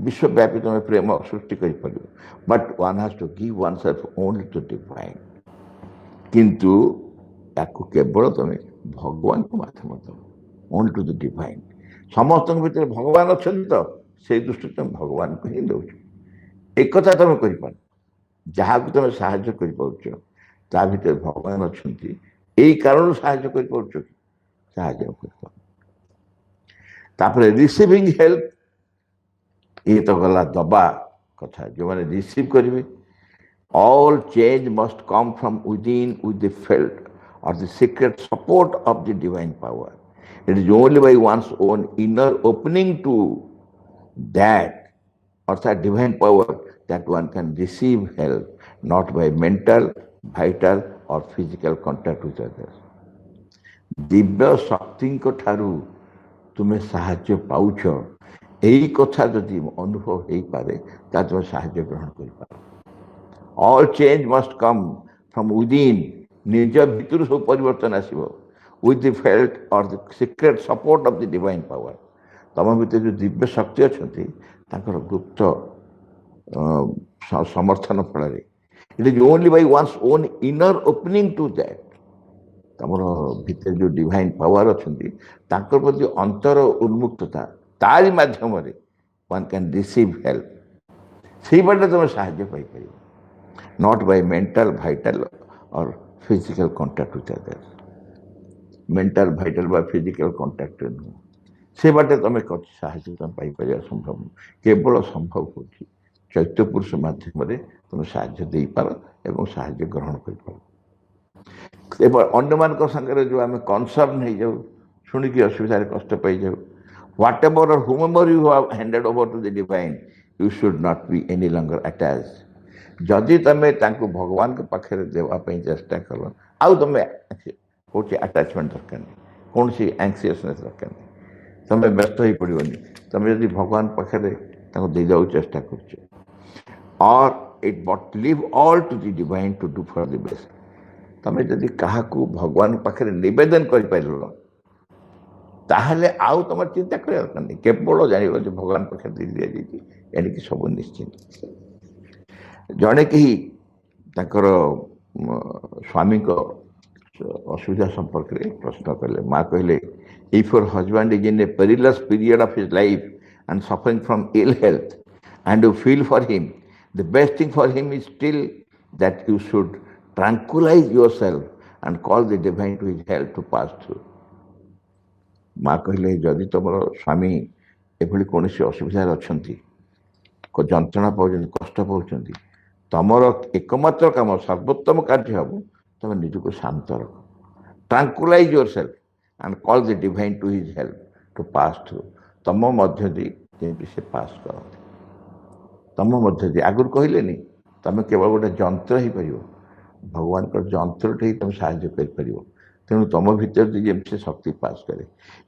ବିଶ୍ୱବ୍ୟାପୀ ତମେ ପ୍ରେମ ସୃଷ୍ଟି କରିପାରିବ। But one has to give oneself only to divine. କିନ୍ତୁ ତାକୁ କେବଳ ତମେ ଭଗବାନଙ୍କ ମାଧ୍ୟମ ଦେବ, ଓନ୍ଲି ଟୁ ଦ ଡିଭାଇନ୍। ସମସ୍ତଙ୍କ ଭିତରେ ଭଗବାନ ଅଛନ୍ତି ତ ସେଇ ଦୃଷ୍ଟିରେ ତମେ ଭଗବାନଙ୍କୁ ହିଁ ଦେଉଛ। ଏକଥା ତମେ କରିପାର, ଯାହାକୁ ତମେ ସାହାଯ୍ୟ କରିପାରୁଛ ତା ଭିତରେ ଭଗବାନ ଅଛନ୍ତି, ଏଇ କାରଣରୁ ସାହାଯ୍ୟ କରିପାରୁଛ କି? ସାହାଯ୍ୟ କରିପାର। ତାପରେ ରିସିଭିଂ ହେଲ୍ପ, ଇଏ ତ ଗଲା ଦବା କଥା। ଯେଉଁମାନେ ରିସିଭ୍ କରିବେ, all change must come from within with the felt or the secret support of the divine power. It is only by one's own inner opening to that or that divine power that one can receive help, not by mental, vital or physical contact with others. ଦିବ୍ୟ ଶକ୍ତିଙ୍କ ଠାରୁ ତୁମେ ସାହାଯ୍ୟ ପାଉଛ, ଏଇ କଥା ଯଦି ଅନୁଭବ ହେଇପାରେ ତାହେଲେ ତୁମେ ସାହାଯ୍ୟ ଗ୍ରହଣ କରିପାର। All change must come from within, ନିଜ ଭିତରୁ ସବୁ ପରିବର୍ତ୍ତନ ଆସିବ। with the felt or the secret support of the divine power. ତମ ଭିତରେ ଯେଉଁ ଦିବ୍ୟ ଶକ୍ତି ଅଛନ୍ତି ତାଙ୍କର ଗୁପ୍ତ ସମର୍ଥନ ଫଳରେ। It is only by one's own inner opening to that. ତମର ଭିତରେ ଯେଉଁ ଡିଭାଇନ୍ ପାୱାର ଅଛନ୍ତି ତାଙ୍କ ପ୍ରତି ଅନ୍ତର ଉନ୍ମୁକ୍ତତା, ତାରି ମାଧ୍ୟମରେ one can receive help। ସେଇ ବାଟରେ ତମେ ସାହାଯ୍ୟ ପାଇପାରିବ, not by mental, vital or physical contact with others। mental, vital ବା physical contact ନୁହଁ, ସେ ବାଟେ ତମେ ସାହାଯ୍ୟ ତମେ ପାଇପାରିବା ସମ୍ଭବ ନୁହଁ। କେବଳ ସମ୍ଭବ ହେଉଛି ଚୈତ୍ୟ ପୁରୁଷ ମାଧ୍ୟମରେ ତମେ ସାହାଯ୍ୟ ଦେଇପାର ଏବଂ ସାହାଯ୍ୟ ଗ୍ରହଣ କରିପାର। ଏବେ ଅନ୍ୟମାନଙ୍କ ସାଙ୍ଗରେ ଯେଉଁ ଆମେ କନସର୍ନ ହେଇଯାଉ, ଶୁଣିକି ଅସୁବିଧାରେ କଷ୍ଟ ପାଇଯାଉ, whatever or whomever you have handed over to the divine, you should not be any longer attach. ଯଦି ତମେ ତାଙ୍କୁ ଭଗବାନଙ୍କ ପାଖରେ ଦେବା ପାଇଁ ଚେଷ୍ଟା କଲ, ଆଉ ତମେ କୌଣସି ଆଟାଚମେଣ୍ଟ ଦରକାର ନାହିଁ, କୌଣସି ଆଙ୍ସିୟସନେସ୍ ଦରକାର ନାହିଁ, ତମେ ବ୍ୟସ୍ତ ହେଇପଡ଼ିବନି। ତମେ ଯଦି ଭଗବାନ ପାଖରେ ତାଙ୍କୁ ଦେଇଦେବାକୁ ଚେଷ୍ଟା କରୁଛ, or it but leave all to the divine to do for the best. ତମେ ଯଦି କାହାକୁ ଭଗବାନ ପାଖରେ ନିବେଦନ କରିପାରିଲ ତାହେଲେ ଆଉ ତମର ଚିନ୍ତା କରିବା ଦରକାର ନାହିଁ, କେବଳ ଜାଣିବ ଯେ ଭଗବାନ ପାଖରେ ଦେଇ ଦିଆଯାଇଛି, ଏଣିକି ସବୁ ନିଶ୍ଚିନ୍ତ। ଜଣେ କେହି ତାଙ୍କର ସ୍ୱାମୀଙ୍କ ଅସୁବିଧା ସମ୍ପର୍କରେ ପ୍ରଶ୍ନ କଲେ। ମା କହିଲେ, if your husband is in a perilous period of his life and suffering from ill health and you feel for him, the best thing for him is still that you should tranquilize yourself and call the divine to his help to pass through। ମା କହିଲେ, ଯଦି ତୁମର ସ୍ୱାମୀ ଏଭଳି କୌଣସି ଅସୁବିଧାରେ ଅଛନ୍ତି, ଯନ୍ତ୍ରଣା ପାଉଛନ୍ତି, କଷ୍ଟ ପାଉଛନ୍ତି, ତମର ଏକମାତ୍ର କାମ, ସର୍ବୋତ୍ତମ କାର୍ଯ୍ୟ ହେବ ତମେ ନିଜକୁ ଶାନ୍ତ ରଖ, tranquillise yourself and call the divine to his help to pass through. ତମ ମଧ୍ୟ ଦେଇ ଯେମିତି ସେ ପାସ୍ କରନ୍ତି, ତମ ମଧ୍ୟ ଦେଇ। ଆଗରୁ କହିଲେନି ତମେ କେବଳ ଗୋଟେ ଯନ୍ତ୍ର ହେଇପାରିବ, ଭଗବାନଙ୍କର ଯନ୍ତ୍ରଟେ ହିଁ ତମେ ସାହାଯ୍ୟ କରିପାରିବ। ତେଣୁ ତମ ଭିତରେ ଯେମିତି ସେ ଶକ୍ତି ପାସ୍ କରେ।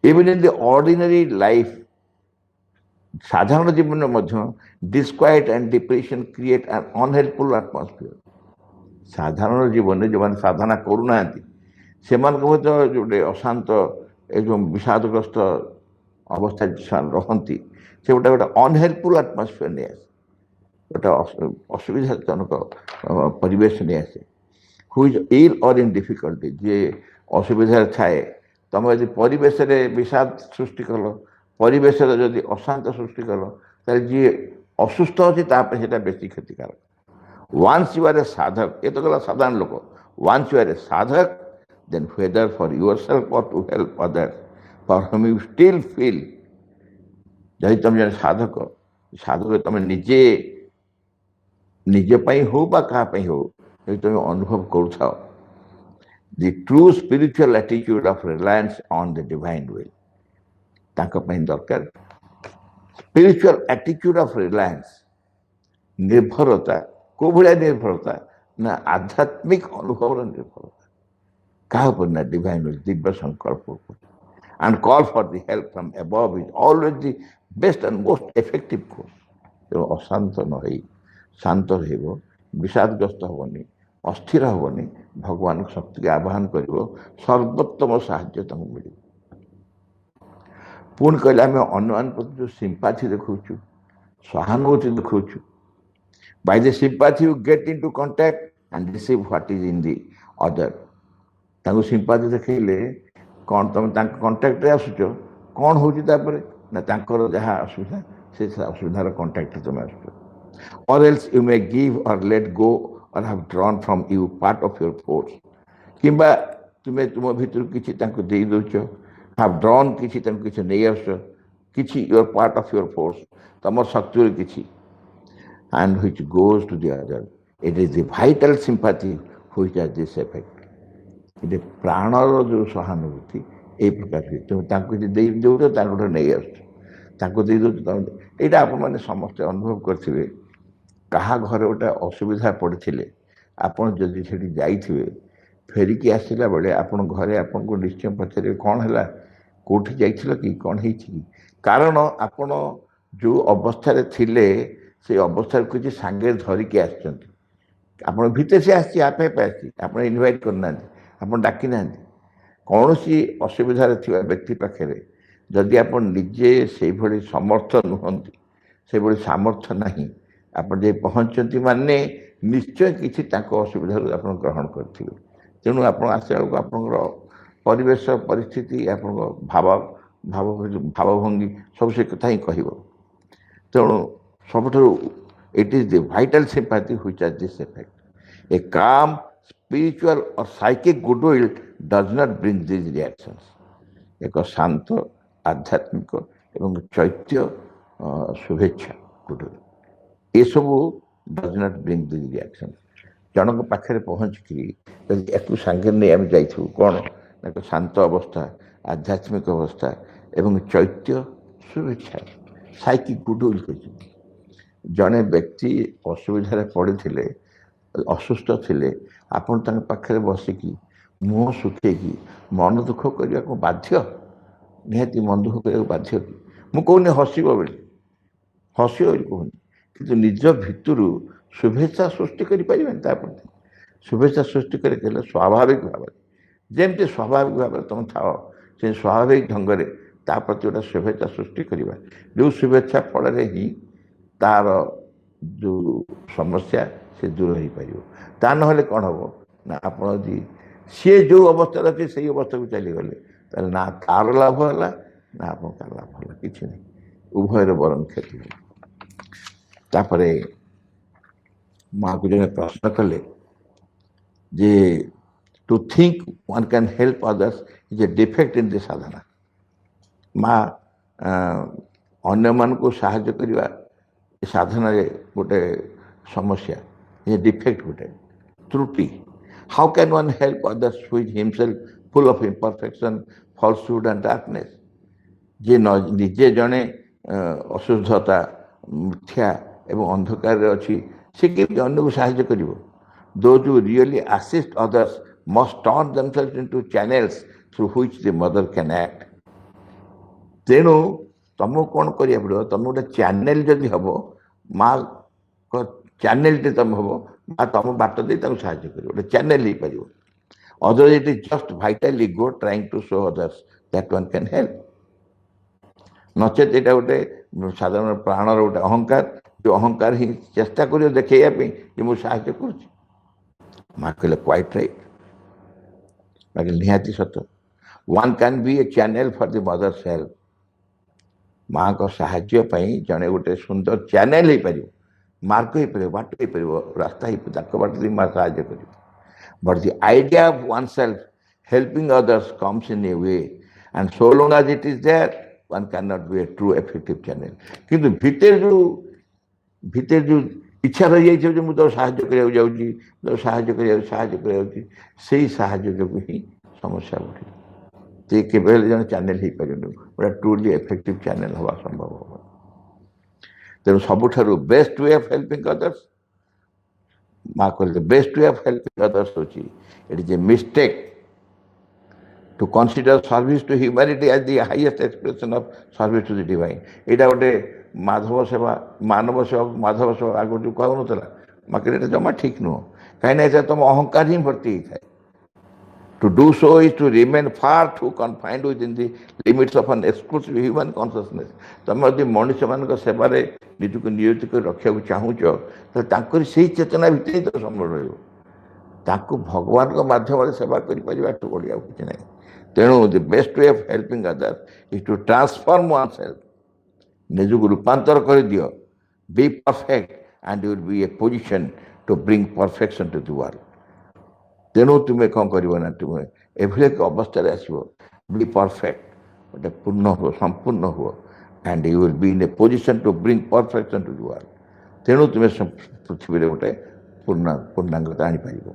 Even in the ordinary life, ସାଧାରଣ ଜୀବନରେ ମଧ୍ୟ ଡିସ୍କ୍ୱାଇଟ୍ ଆଣ୍ଡ ଡିପ୍ରେସନ୍ କ୍ରିଏଟ୍ ଆନ୍ ଅନହେଲ୍ପଫୁଲ୍ ଆଟମସ୍ଫିୟର। ସାଧାରଣ ଜୀବନରେ ଯେଉଁମାନେ ସାଧନା କରୁନାହାନ୍ତି ସେମାନଙ୍କ ମଧ୍ୟ ଗୋଟେ ଅଶାନ୍ତ, ଏ ଯେଉଁ ବିଷାଦଗ୍ରସ୍ତ ଅବସ୍ଥାରେ ସେମାନେ ରହନ୍ତି, ସେ ଗୋଟେ ଅନହେଲ୍ପଫୁଲ୍ ଆଟମସ୍ଫିୟର ନେଇ ଆସେ, ଗୋଟେ ଅସୁବିଧାଜନକ ପରିବେଶ ନେଇ ଆସେ। Who is ill or in difficulty, ଯିଏ ଅସୁବିଧାରେ ଥାଏ, ତମେ ଯଦି ପରିବେଶରେ ବିଷାଦ ସୃଷ୍ଟି କଲ, ପରିବେଶରେ ଯଦି ଅଶାନ୍ତ ସୃଷ୍ଟି କଲ, ତାହେଲେ ଯିଏ ଅସୁସ୍ଥ ଅଛି ତା ପାଇଁ ସେଇଟା ବେଶୀ କ୍ଷତିକାରକ। ୱାନ୍ସ ୟୁ ଆର୍ ଏ ସାଧକ, ଏ ତ ଗଲା ସାଧାରଣ ଲୋକ, ୱାନ୍ସ ୟୁ ଆର୍ ଏ ସାଧକ then whether for yourself or to help others, for whom you still feel, ଯଦି ତୁମେ ଜଣେ ସାଧକ, ସାଧକ ତୁମେ ନିଜେ ନିଜ ପାଇଁ ହଉ ବା କାହା ପାଇଁ ହଉ ଯଦି ତୁମେ ଅନୁଭବ କରୁଥାଅ, the true spiritual attitude of reliance on the divine will, ତାଙ୍କ ପାଇଁ ଦରକାର spiritual attitude of reliance, ନିର୍ଭରତା। କୋଉ ଭଳିଆ ନିର୍ଭରତା? ନା ଆଧ୍ୟାତ୍ମିକ ଅନୁଭବର ନିର୍ଭରତା। କାହା ଉପରେ? ନା ଡିଭାଇନ୍ ୱିଲ୍, ଦିବ୍ୟ ସଂକଳ୍ପ ଉପରେ। and call for the help from above is always the best and most effective course। ତେଣୁ ଅଶାନ୍ତ ନ ହୋଇ ଶାନ୍ତ ରହିବ, ବିଷାଦଗ୍ରସ୍ତ ହେବନି, ଅସ୍ଥିର ହେବନି, ଭଗବାନଙ୍କ ଶକ୍ତିକୁ ଆବାହନ କରିବ, ସର୍ବୋତ୍ତମ ସାହାଯ୍ୟ ତାଙ୍କୁ ମିଳିବ। ପୁଣି କହିଲେ ଆମେ ଅନ୍ୟମାନଙ୍କ ପ୍ରତି ଯେଉଁ ସିମ୍ପାଥି ଦେଖାଉଛୁ, ସହାନୁଭୂତି ଦେଖାଉଛୁ, by the sympathy you get into contact and receive what is in the other। ତାଙ୍କୁ ସିମ୍ପାଥି ଦେଖେଇଲେ କ'ଣ ତମେ ତାଙ୍କ କଣ୍ଟାକ୍ଟରେ ଆସୁଛ, କ'ଣ ହେଉଛି ତାପରେ? ନା ତାଙ୍କର ଯାହା ଅସୁବିଧା ସେ ଅସୁବିଧାର କଣ୍ଟାକ୍ଟରେ ତମେ ଆସୁଛ। or else you may give or let go or have drawn from you part of your force। କିମ୍ବା ତୁମେ ତୁମ ଭିତରୁ କିଛି ତାଙ୍କୁ ଦେଇ ଦେଉଛ, have drawn କିଛି ତାଙ୍କୁ କିଛି ନେଇ ଆସୁଛ, କିଛି your part of your force, ତମର ଶକ୍ତିର କିଛି, and which goes to the other। it is the vital sympathy which has this effect। ଏଠି ପ୍ରାଣର ଯେଉଁ ସହାନୁଭୂତି ଏଇ ପ୍ରକାର ହୁଏ। ତୁମେ ତାଙ୍କୁ କିଛି ଦେଇ ଦେଉଛ, ତାଙ୍କଠୁ ନେଇ ଆସୁଛ, ତାଙ୍କୁ ଦେଇ ଦେଉଛ, ତମେ। ଏଇଟା ଆପଣମାନେ ସମସ୍ତେ ଅନୁଭବ କରିଥିବେ। କାହା ଘରେ ଗୋଟେ ଅସୁବିଧା ପଡ଼ିଥିଲେ ଆପଣ ଯଦି ସେଠି ଯାଇଥିବେ, ଫେରିକି ଆସିଲା ବେଳେ ଆପଣ ଘରେ ଆପଣଙ୍କୁ ନିଶ୍ଚୟ ପଚାରିବେ କ'ଣ ହେଲା, କେଉଁଠି ଯାଇଥିଲ କି, କ'ଣ ହେଇଛି କି? କାରଣ ଆପଣ ଯେଉଁ ଅବସ୍ଥାରେ ଥିଲେ ସେଇ ଅବସ୍ଥାରେ କିଛି ସାଙ୍ଗରେ ଧରିକି ଆସିଛନ୍ତି। ଆପଣ ଭିତରେ ସେ ଆସିଛି, ଆପେ ଆପେ ଆସିଛି, ଆପଣ ଇନଭାଇଟ୍ କରିନାହାନ୍ତି, ଆପଣ ଡାକି ନାହାନ୍ତି। କୌଣସି ଅସୁବିଧାରେ ଥିବା ବ୍ୟକ୍ତି ପାଖରେ ଯଦି ଆପଣ ନିଜେ ସେଇଭଳି ସମର୍ଥ ନୁହନ୍ତି, ସେଇଭଳି ସାମର୍ଥ୍ୟ ନାହିଁ, ଆପଣ ଯାଇ ପହଞ୍ଚନ୍ତି ମାନେ ନିଶ୍ଚୟ କିଛି ତାଙ୍କ ଅସୁବିଧାରୁ ଆପଣ ଗ୍ରହଣ କରିଥିବେ। ତେଣୁ ଆପଣ ଆସିଲା ବେଳକୁ ଆପଣଙ୍କର ପରିବେଶ, ପରିସ୍ଥିତି, ଆପଣଙ୍କ ଭାବଭଙ୍ଗୀ ସବୁ ସେ କଥା ହିଁ କହିବ। ତେଣୁ ସବୁଠାରୁ it is the vital sympathy which has this effect। a calm spiritual or psychic goodwill does not bring these reactions। ଏକ ଶାନ୍ତ ଆଧ୍ୟାତ୍ମିକ ଏବଂ ଚୈତ୍ୟ ଶୁଭେଚ୍ଛା goodwill, ଏସବୁ does not bring these reactions। ଜଣଙ୍କ ପାଖରେ ପହଞ୍ଚିକି ଯଦି ୟାକୁ ସାଙ୍ଗରେ ନେଇ ଆମେ ଯାଇଥିବୁ, କ'ଣ ନା ଏକ ଶାନ୍ତ ଅବସ୍ଥା, ଆଧ୍ୟାତ୍ମିକ ଅବସ୍ଥା ଏବଂ ଚୈତ୍ୟ ଶୁଭେଚ୍ଛା, ସାଇକିକ୍ ଗୁଡୱିଲ୍ କହିଛନ୍ତି। ଜଣେ ବ୍ୟକ୍ତି ଅସୁବିଧାରେ ପଡ଼ିଥିଲେ, ଅସୁସ୍ଥ ଥିଲେ, ଆପଣ ତାଙ୍କ ପାଖରେ ବସିକି ମୁହଁ ଶୁଖେଇକି ମନ ଦୁଃଖ କରିବାକୁ ବାଧ୍ୟ? ନିହାତି ମନ ଦୁଃଖ କରିବାକୁ ବାଧ୍ୟ କି? ମୁଁ କହୁନି ହସିବ ବୋଲି, ହସିବ ବୋଲି କହୁନି, କିନ୍ତୁ ନିଜ ଭିତରୁ ଶୁଭେଚ୍ଛା ସୃଷ୍ଟି କରିପାରିବେନି। ତା ପ୍ରତି ଶୁଭେଚ୍ଛା ସୃଷ୍ଟି କରିଲେ ସ୍ୱାଭାବିକ ଭାବରେ, ଯେମିତି ସ୍ୱାଭାବିକ ଭାବରେ ତୁମେ ଥାଅ, ସେ ସ୍ୱାଭାବିକ ଢଙ୍ଗରେ ତା ପ୍ରତି ଗୋଟେ ଶୁଭେଚ୍ଛା ସୃଷ୍ଟି କରିବା। ଯେଉଁ ଶୁଭେଚ୍ଛା ଫଳରେ ହିଁ ତାର ଯେଉଁ ସମସ୍ୟା ସେ ଦୂର ହେଇପାରିବ। ତା ନହେଲେ କ'ଣ ହେବ ନା ଆପଣ ଯଦି ସିଏ ଯେଉଁ ଅବସ୍ଥାରେ ଅଛି ସେଇ ଅବସ୍ଥାକୁ ଚାଲିଗଲେ, ତାହେଲେ ନା ତାର ଲାଭ ହେଲା ନା ଆପଣଙ୍କର ଲାଭ ହେଲା, କିଛି ନାହିଁ, ଉଭୟର ବରଂ କ୍ଷତି ହେଲା। ତାପରେ ମାଆକୁ ଜଣେ ପ୍ରଶ୍ନ କଲେ ଯେ to think one can help others is a defect in the sadhana. ମା ଅନ୍ୟମାନଙ୍କୁ ସାହାଯ୍ୟ କରିବା ଏ ସାଧନାରେ ଗୋଟେ ସମସ୍ୟା, ଏ ଡିଫେକ୍ଟ, ଗୋଟେ ତ୍ରୁଟି। How can one help others who's himself full of imperfection, falsehood and darkness. ଯିଏ ନିଜେ ଜଣେ ଅଶୁଦ୍ଧତା, ମିଥ୍ୟା ଏବଂ ଅନ୍ଧକାରରେ ଅଛି, ସେ କେମିତି ଅନ୍ୟକୁ ସାହାଯ୍ୟ କରିବ? Those who really assist others must turn themselves into channels through which the mother can act। ତେଣୁ ତମକୁ କ'ଣ କରିବାକୁ ପଡ଼ିବ? ତମେ ଗୋଟେ ଚ୍ୟାନେଲ ଯଦି ହେବ, ମା' ଚ୍ୟାନେଲଟେ ତମେ ହେବ, ମା' ତମ ବାଟ ଦେଇ ତାଙ୍କୁ ସାହାଯ୍ୟ କରିବ, ଗୋଟେ ଚ୍ୟାନେଲ ହେଇପାରିବ। Otherwise it is just vital ego trying to show others that one can help. ନଚେତ୍ ଏଇଟା ଗୋଟେ ସାଧାରଣ ପ୍ରାଣର ଗୋଟେ ଅହଙ୍କାର, ଯେଉଁ ଅହଙ୍କାର ହିଁ ଚେଷ୍ଟା କରିବ ଦେଖେଇବା ପାଇଁ ଯେ ମୁଁ ସାହାଯ୍ୟ କରୁଛି। ମା' କହିଲେ କ୍ୱାଇଟ୍ ରାଇଟ୍, ବାକି ନିହାତି ସତ। One can be a channel for the mother's help. ମା'ଙ୍କ ସାହାଯ୍ୟ ପାଇଁ ଜଣେ ଗୋଟେ ସୁନ୍ଦର ଚ୍ୟାନେଲ ହେଇପାରିବ, ମାର୍ଗ ହେଇପାରିବ, ବାଟ ହେଇପାରିବ, ରାସ୍ତା ହେଇପାରିବ, ତାଙ୍କ ବାଟ ଦେଇ ମା' ସାହାଯ୍ୟ କରିବ। But the idea of one self Helping others comes in a way, and so long as it is there, one cannot be a true effective channel. କିନ୍ତୁ ଭିତରେ ଯୋଉ ଇଚ୍ଛା ରହିଯାଇଥିବ ଯେ ମୁଁ ତାକୁ ସାହାଯ୍ୟ କରିବାକୁ ଯାଉଛି, ତାକୁ ସାହାଯ୍ୟ କରିବାକୁ ସେଇ ସାହାଯ୍ୟ ଯୋଗୁଁ ହିଁ ସମସ୍ୟା ଉଠିବ। ସେ କେବେ ହେଲେ ଜଣେ ଚ୍ୟାନେଲ ହେଇପାରିବନି, ଗୋଟେ ଟ୍ରୁଲି ଏଫେକ୍ଟିଭ ଚ୍ୟାନେଲ ହେବା ସମ୍ଭବ ହେବ। ତେଣୁ ସବୁଠାରୁ best way of helping others, ମା କହିଲେ best way of helping others ହେଉଛି it is a mistake to consider service to humanity as the highest expression of service to the divine. ଏଇଟା ଗୋଟେ ମାଧବ ସେବା, ମାନବ ସେବା, ମାଧବ ସେବା ଆଗରୁ ଯେଉଁ କହୁନଥିଲା, ମାକେ ଏଇଟା ଜମା ଠିକ୍ ନୁହଁ। କାହିଁକିନା ଏଇଟା ତୁମ ଅହଙ୍କାର ହିଁ ଭର୍ତ୍ତି ହେଇଥାଏ। To do so is to remain far too confined within the limits of an exclusive human consciousness. ତୁମେ ଯଦି ମଣିଷମାନଙ୍କ ସେବାରେ ନିଜକୁ ନିୟୋଜିତ କରି ରଖିବାକୁ ଚାହୁଁଛ, ତାହେଲେ ତାଙ୍କରି ସେଇ ଚେତନା ଭିତରେ ହିଁ ତ ସମ୍ଭବ ରହିବ। ତାଙ୍କୁ ଭଗବାନଙ୍କ ମାଧ୍ୟମରେ ସେବା କରିପାରିବାଠୁ ବଢ଼ିଆ ଆଉ କିଛି ନାହିଁ। ତେଣୁ the best way of helping others is to transform oneself. ନିଜକୁ ରୂପାନ୍ତର କରିଦିଅ, be perfect and you will be a position to bring perfection to the world. ତେଣୁ ତୁମେ କ'ଣ କରିବ ନା, ତୁମେ ଏଭଳି ଏକ ଅବସ୍ଥାରେ ଆସିବ, ବି ପରଫେକ୍ଟ, ଗୋଟେ ପୂର୍ଣ୍ଣ ହୁଅ, ସମ୍ପୂର୍ଣ୍ଣ ହୁଅ, and you will be in a position to bring perfection to the world. ତେଣୁ ତୁମେ ପୃଥିବୀରେ ଗୋଟେ ପୂର୍ଣ୍ଣାଙ୍ଗତା ଆଣିପାରିବ।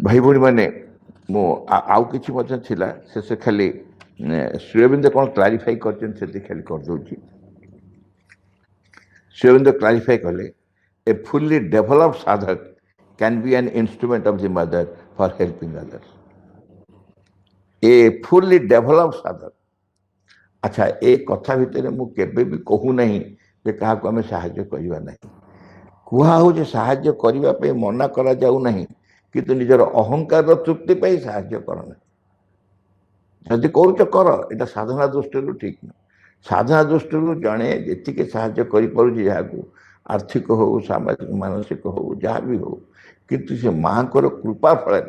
ଭାଇ ଭଉଣୀମାନେ, ମୁଁ ଆଉ କିଛି ମଧ୍ୟ ଥିଲା, ଶେଷ ଖାଲି ଶ୍ରୀ ଅରବିନ୍ଦ କ'ଣ କ୍ଲାରିଫାଇ କରିଛନ୍ତି ସେତିକି ଖାଲି କରିଦେଉଛି। ଶ୍ରୀ ଅରବିନ୍ଦ କ୍ଲାରିଫାଇ କଲେ, ଏ ଫୁଲି ଡେଭଲପଡ ସାଧକ can be an instrument of the mother for helping others. A fully developed sadhak. अच्छा, ए कथा भितर मु केबे भी कहू नहीं जे काहाको आमे साहाय्य करिवा नहीं। कुहा हो जे साहाय्य करिवा पे मना करा जाऊ नहीं, किंतु निजर अहंकार तृप्ति पे साहाय्य कर नहीं। जदि करूच कर, एटा साधना दृष्टि ठीक न। साधना दृष्टि जड़े जी साहाय्य कर, आर्थिक हो, सामाजिक मानसिक हो, जहाँ भी हो, किंतु से माँ को कृपा फल,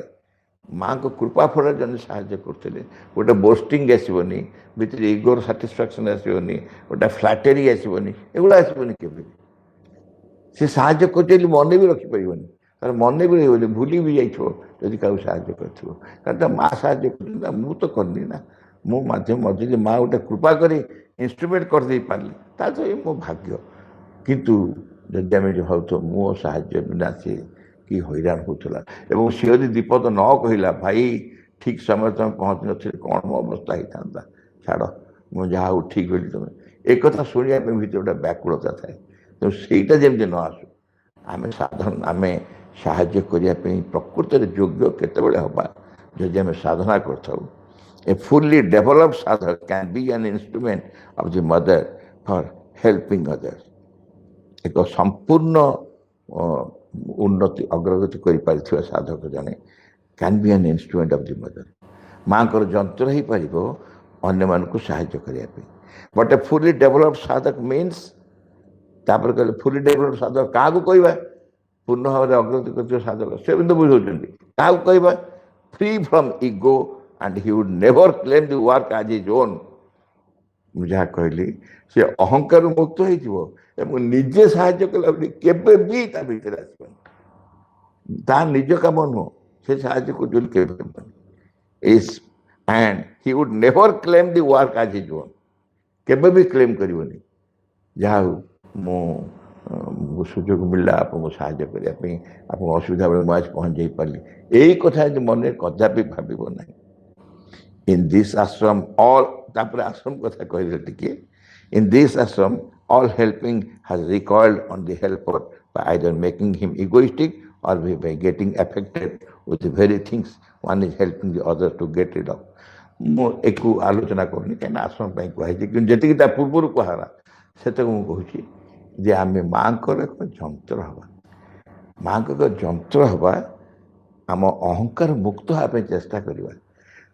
माँ को कृपा फल जन साहाय्य करते गोटे बोस्टिंग आसबनी, भितर इगोर साटिस्फैक्शन आसबनी, गोटे फ्लाटेरी आसबनी, एगुड़ा आसबनी केवे। से साहाय्य कर मन भी रखिपर, तार मन भी रही भूली भी जाइए क्या साहाय्य कर माँ साहाय्य कर, मु तो करनी ना, मो मध्यम मझे माँ गोटे कृपा कर इन्स्ट्रुमेंट करदे पारि, तो ये मो भाग्य। किंतु जदि आम जो भाव मो साहाय्य बिना सी कि हैरान होता, सी यदि दीपद न कहला, भाई ठीक समय तुम पहुँच नी कौन मो अवस्था होता था, छाड़ मुझे जहाँ ठीक बोली तुम एक कथा शुणा भर गोटे व्याकुलता थाए। तो सहीटा जमी न आसू, आम साधन आम साहाय्य करने प्रकृत योग्य केतबेले हवा जदि आम साधना कर। ए फुल्ली डेभलप्ड साधक can be an instrument of the mother for helping others. एक संपूर्ण उन्नति अग्रगति कर साधक जने can be an instrument of the mother. माँ को जंत्र ही पार अन्य मान को साहाय्य करने। बट ए फुल्ली डेभलप्ड साधक मीन्स तापर कहले फुल्ली डेभलप्ड साधक क्या कहवा, पूर्ण भाव में अग्रगति कर साधक से बुझाऊँ क्या कहवा, free from ego and he would never claim the work as his own. मुझे कहली से अहंकार मुक्त हो निजे साहाय्य कला केबे भी ता भीतर आसबनी, ता निज काम नुह, से साहाय्य कर is and he would never claim the work as his own. केबे भी क्लेम करनी जहाँ मो सुजोग मिलला आपको साहाय्य करने, आप असुविधा बेले मुझे पहुँच जाई पारि, यही कथा मन कदापि भाव ना। इन दिस आश्रम ऑल तापर आश्रम कथा कहले टिके, इन दिस आश्रम all helping has recoiled on the helper by either making him egoistic or by getting affected with the very things one is helping the other to get rid of. मो एक आलोचना करनी कहीं आश्रम कहुई कि जी पूर्व कहला से मुझे जे आम माँ को एक जंत्र हवा, माँ को एक जंत्र हवा, आम अहंकार मुक्त हाँपे चेष्टा करवा।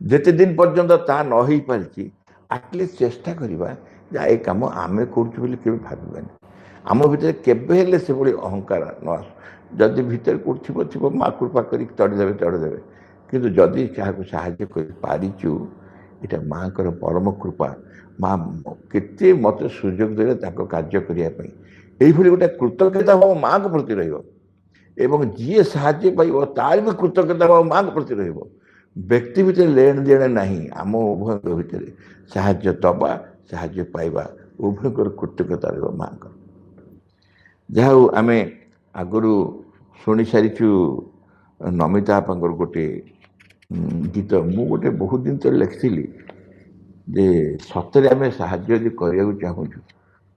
जिते दिन पर्यंत ता न हो पारि आटलिस्ट चेष्टा करवा जा ये कम आम कर भावानी आम भर केवे से भाई अहंकार न आस। जदि भीतर कौट थी माँ कृपा कर तड़देवे किंतु जदि क्या साहाय्य करिचु ये माँ को परम कृपा, माँ केते मत सुजोग दे कार्य करने यही गोटे कृतज्ञता भाव माँ को प्रति रही जी साहाय्य पाइब तार भी कृतज्ञता भाव माँ को प्रति रही व्यक्ति भितर लेन देन नहीं आम उभय भितर साहाय्य दबा साहाय्य पाइबा उभयकर कृतज्ञता रहा माँ जहाँ आम आगु शुणी सारीचु नमिता आपंकर गोटे गीत मु गोटे बहुत दिन तक लिखी जे सतरे आम साहाय्य करने चाहूँ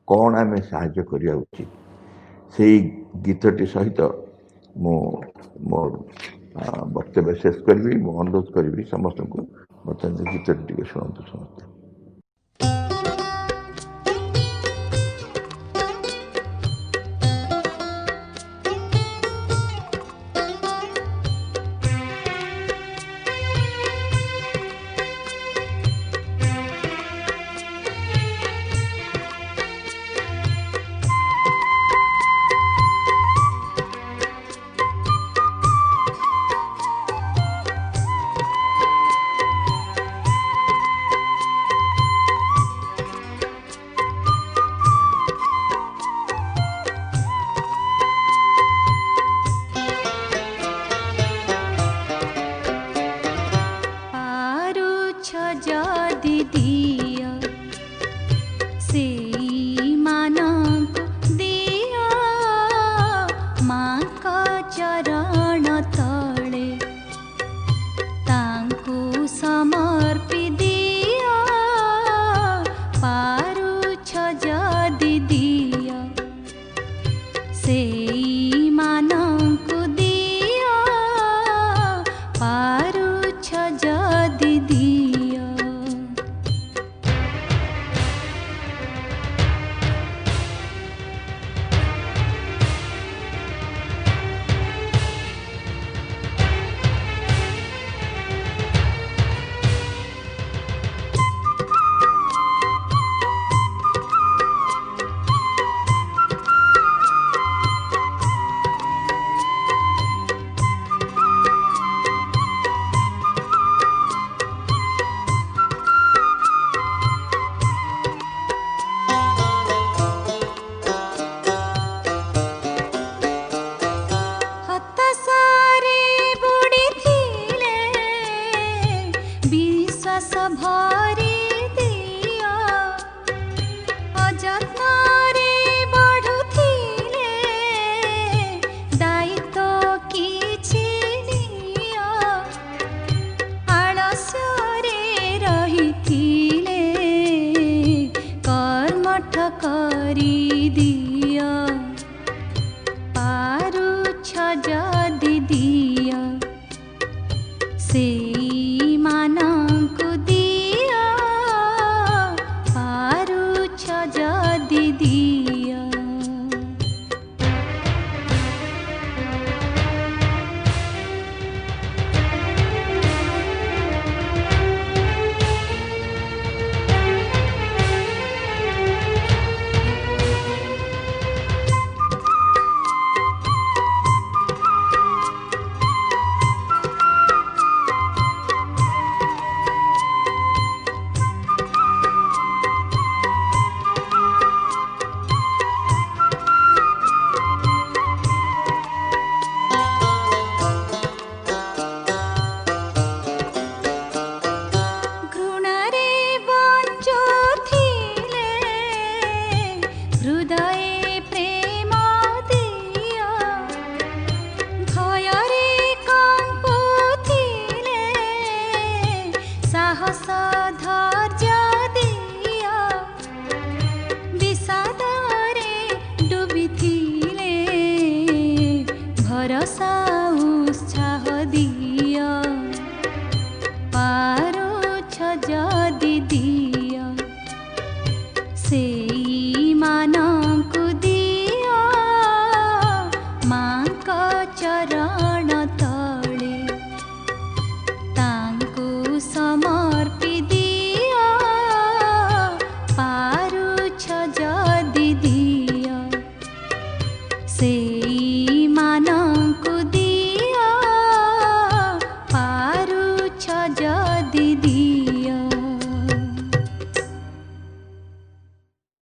कौन आम साहाय्य करवा उचित से गीतटी सहित मो मोर वक्तव्य शेष करी मु अनुरोध करी समस्त को बर्तमान गीतटी टे शुणु समस्त भरोसा उत्साह दी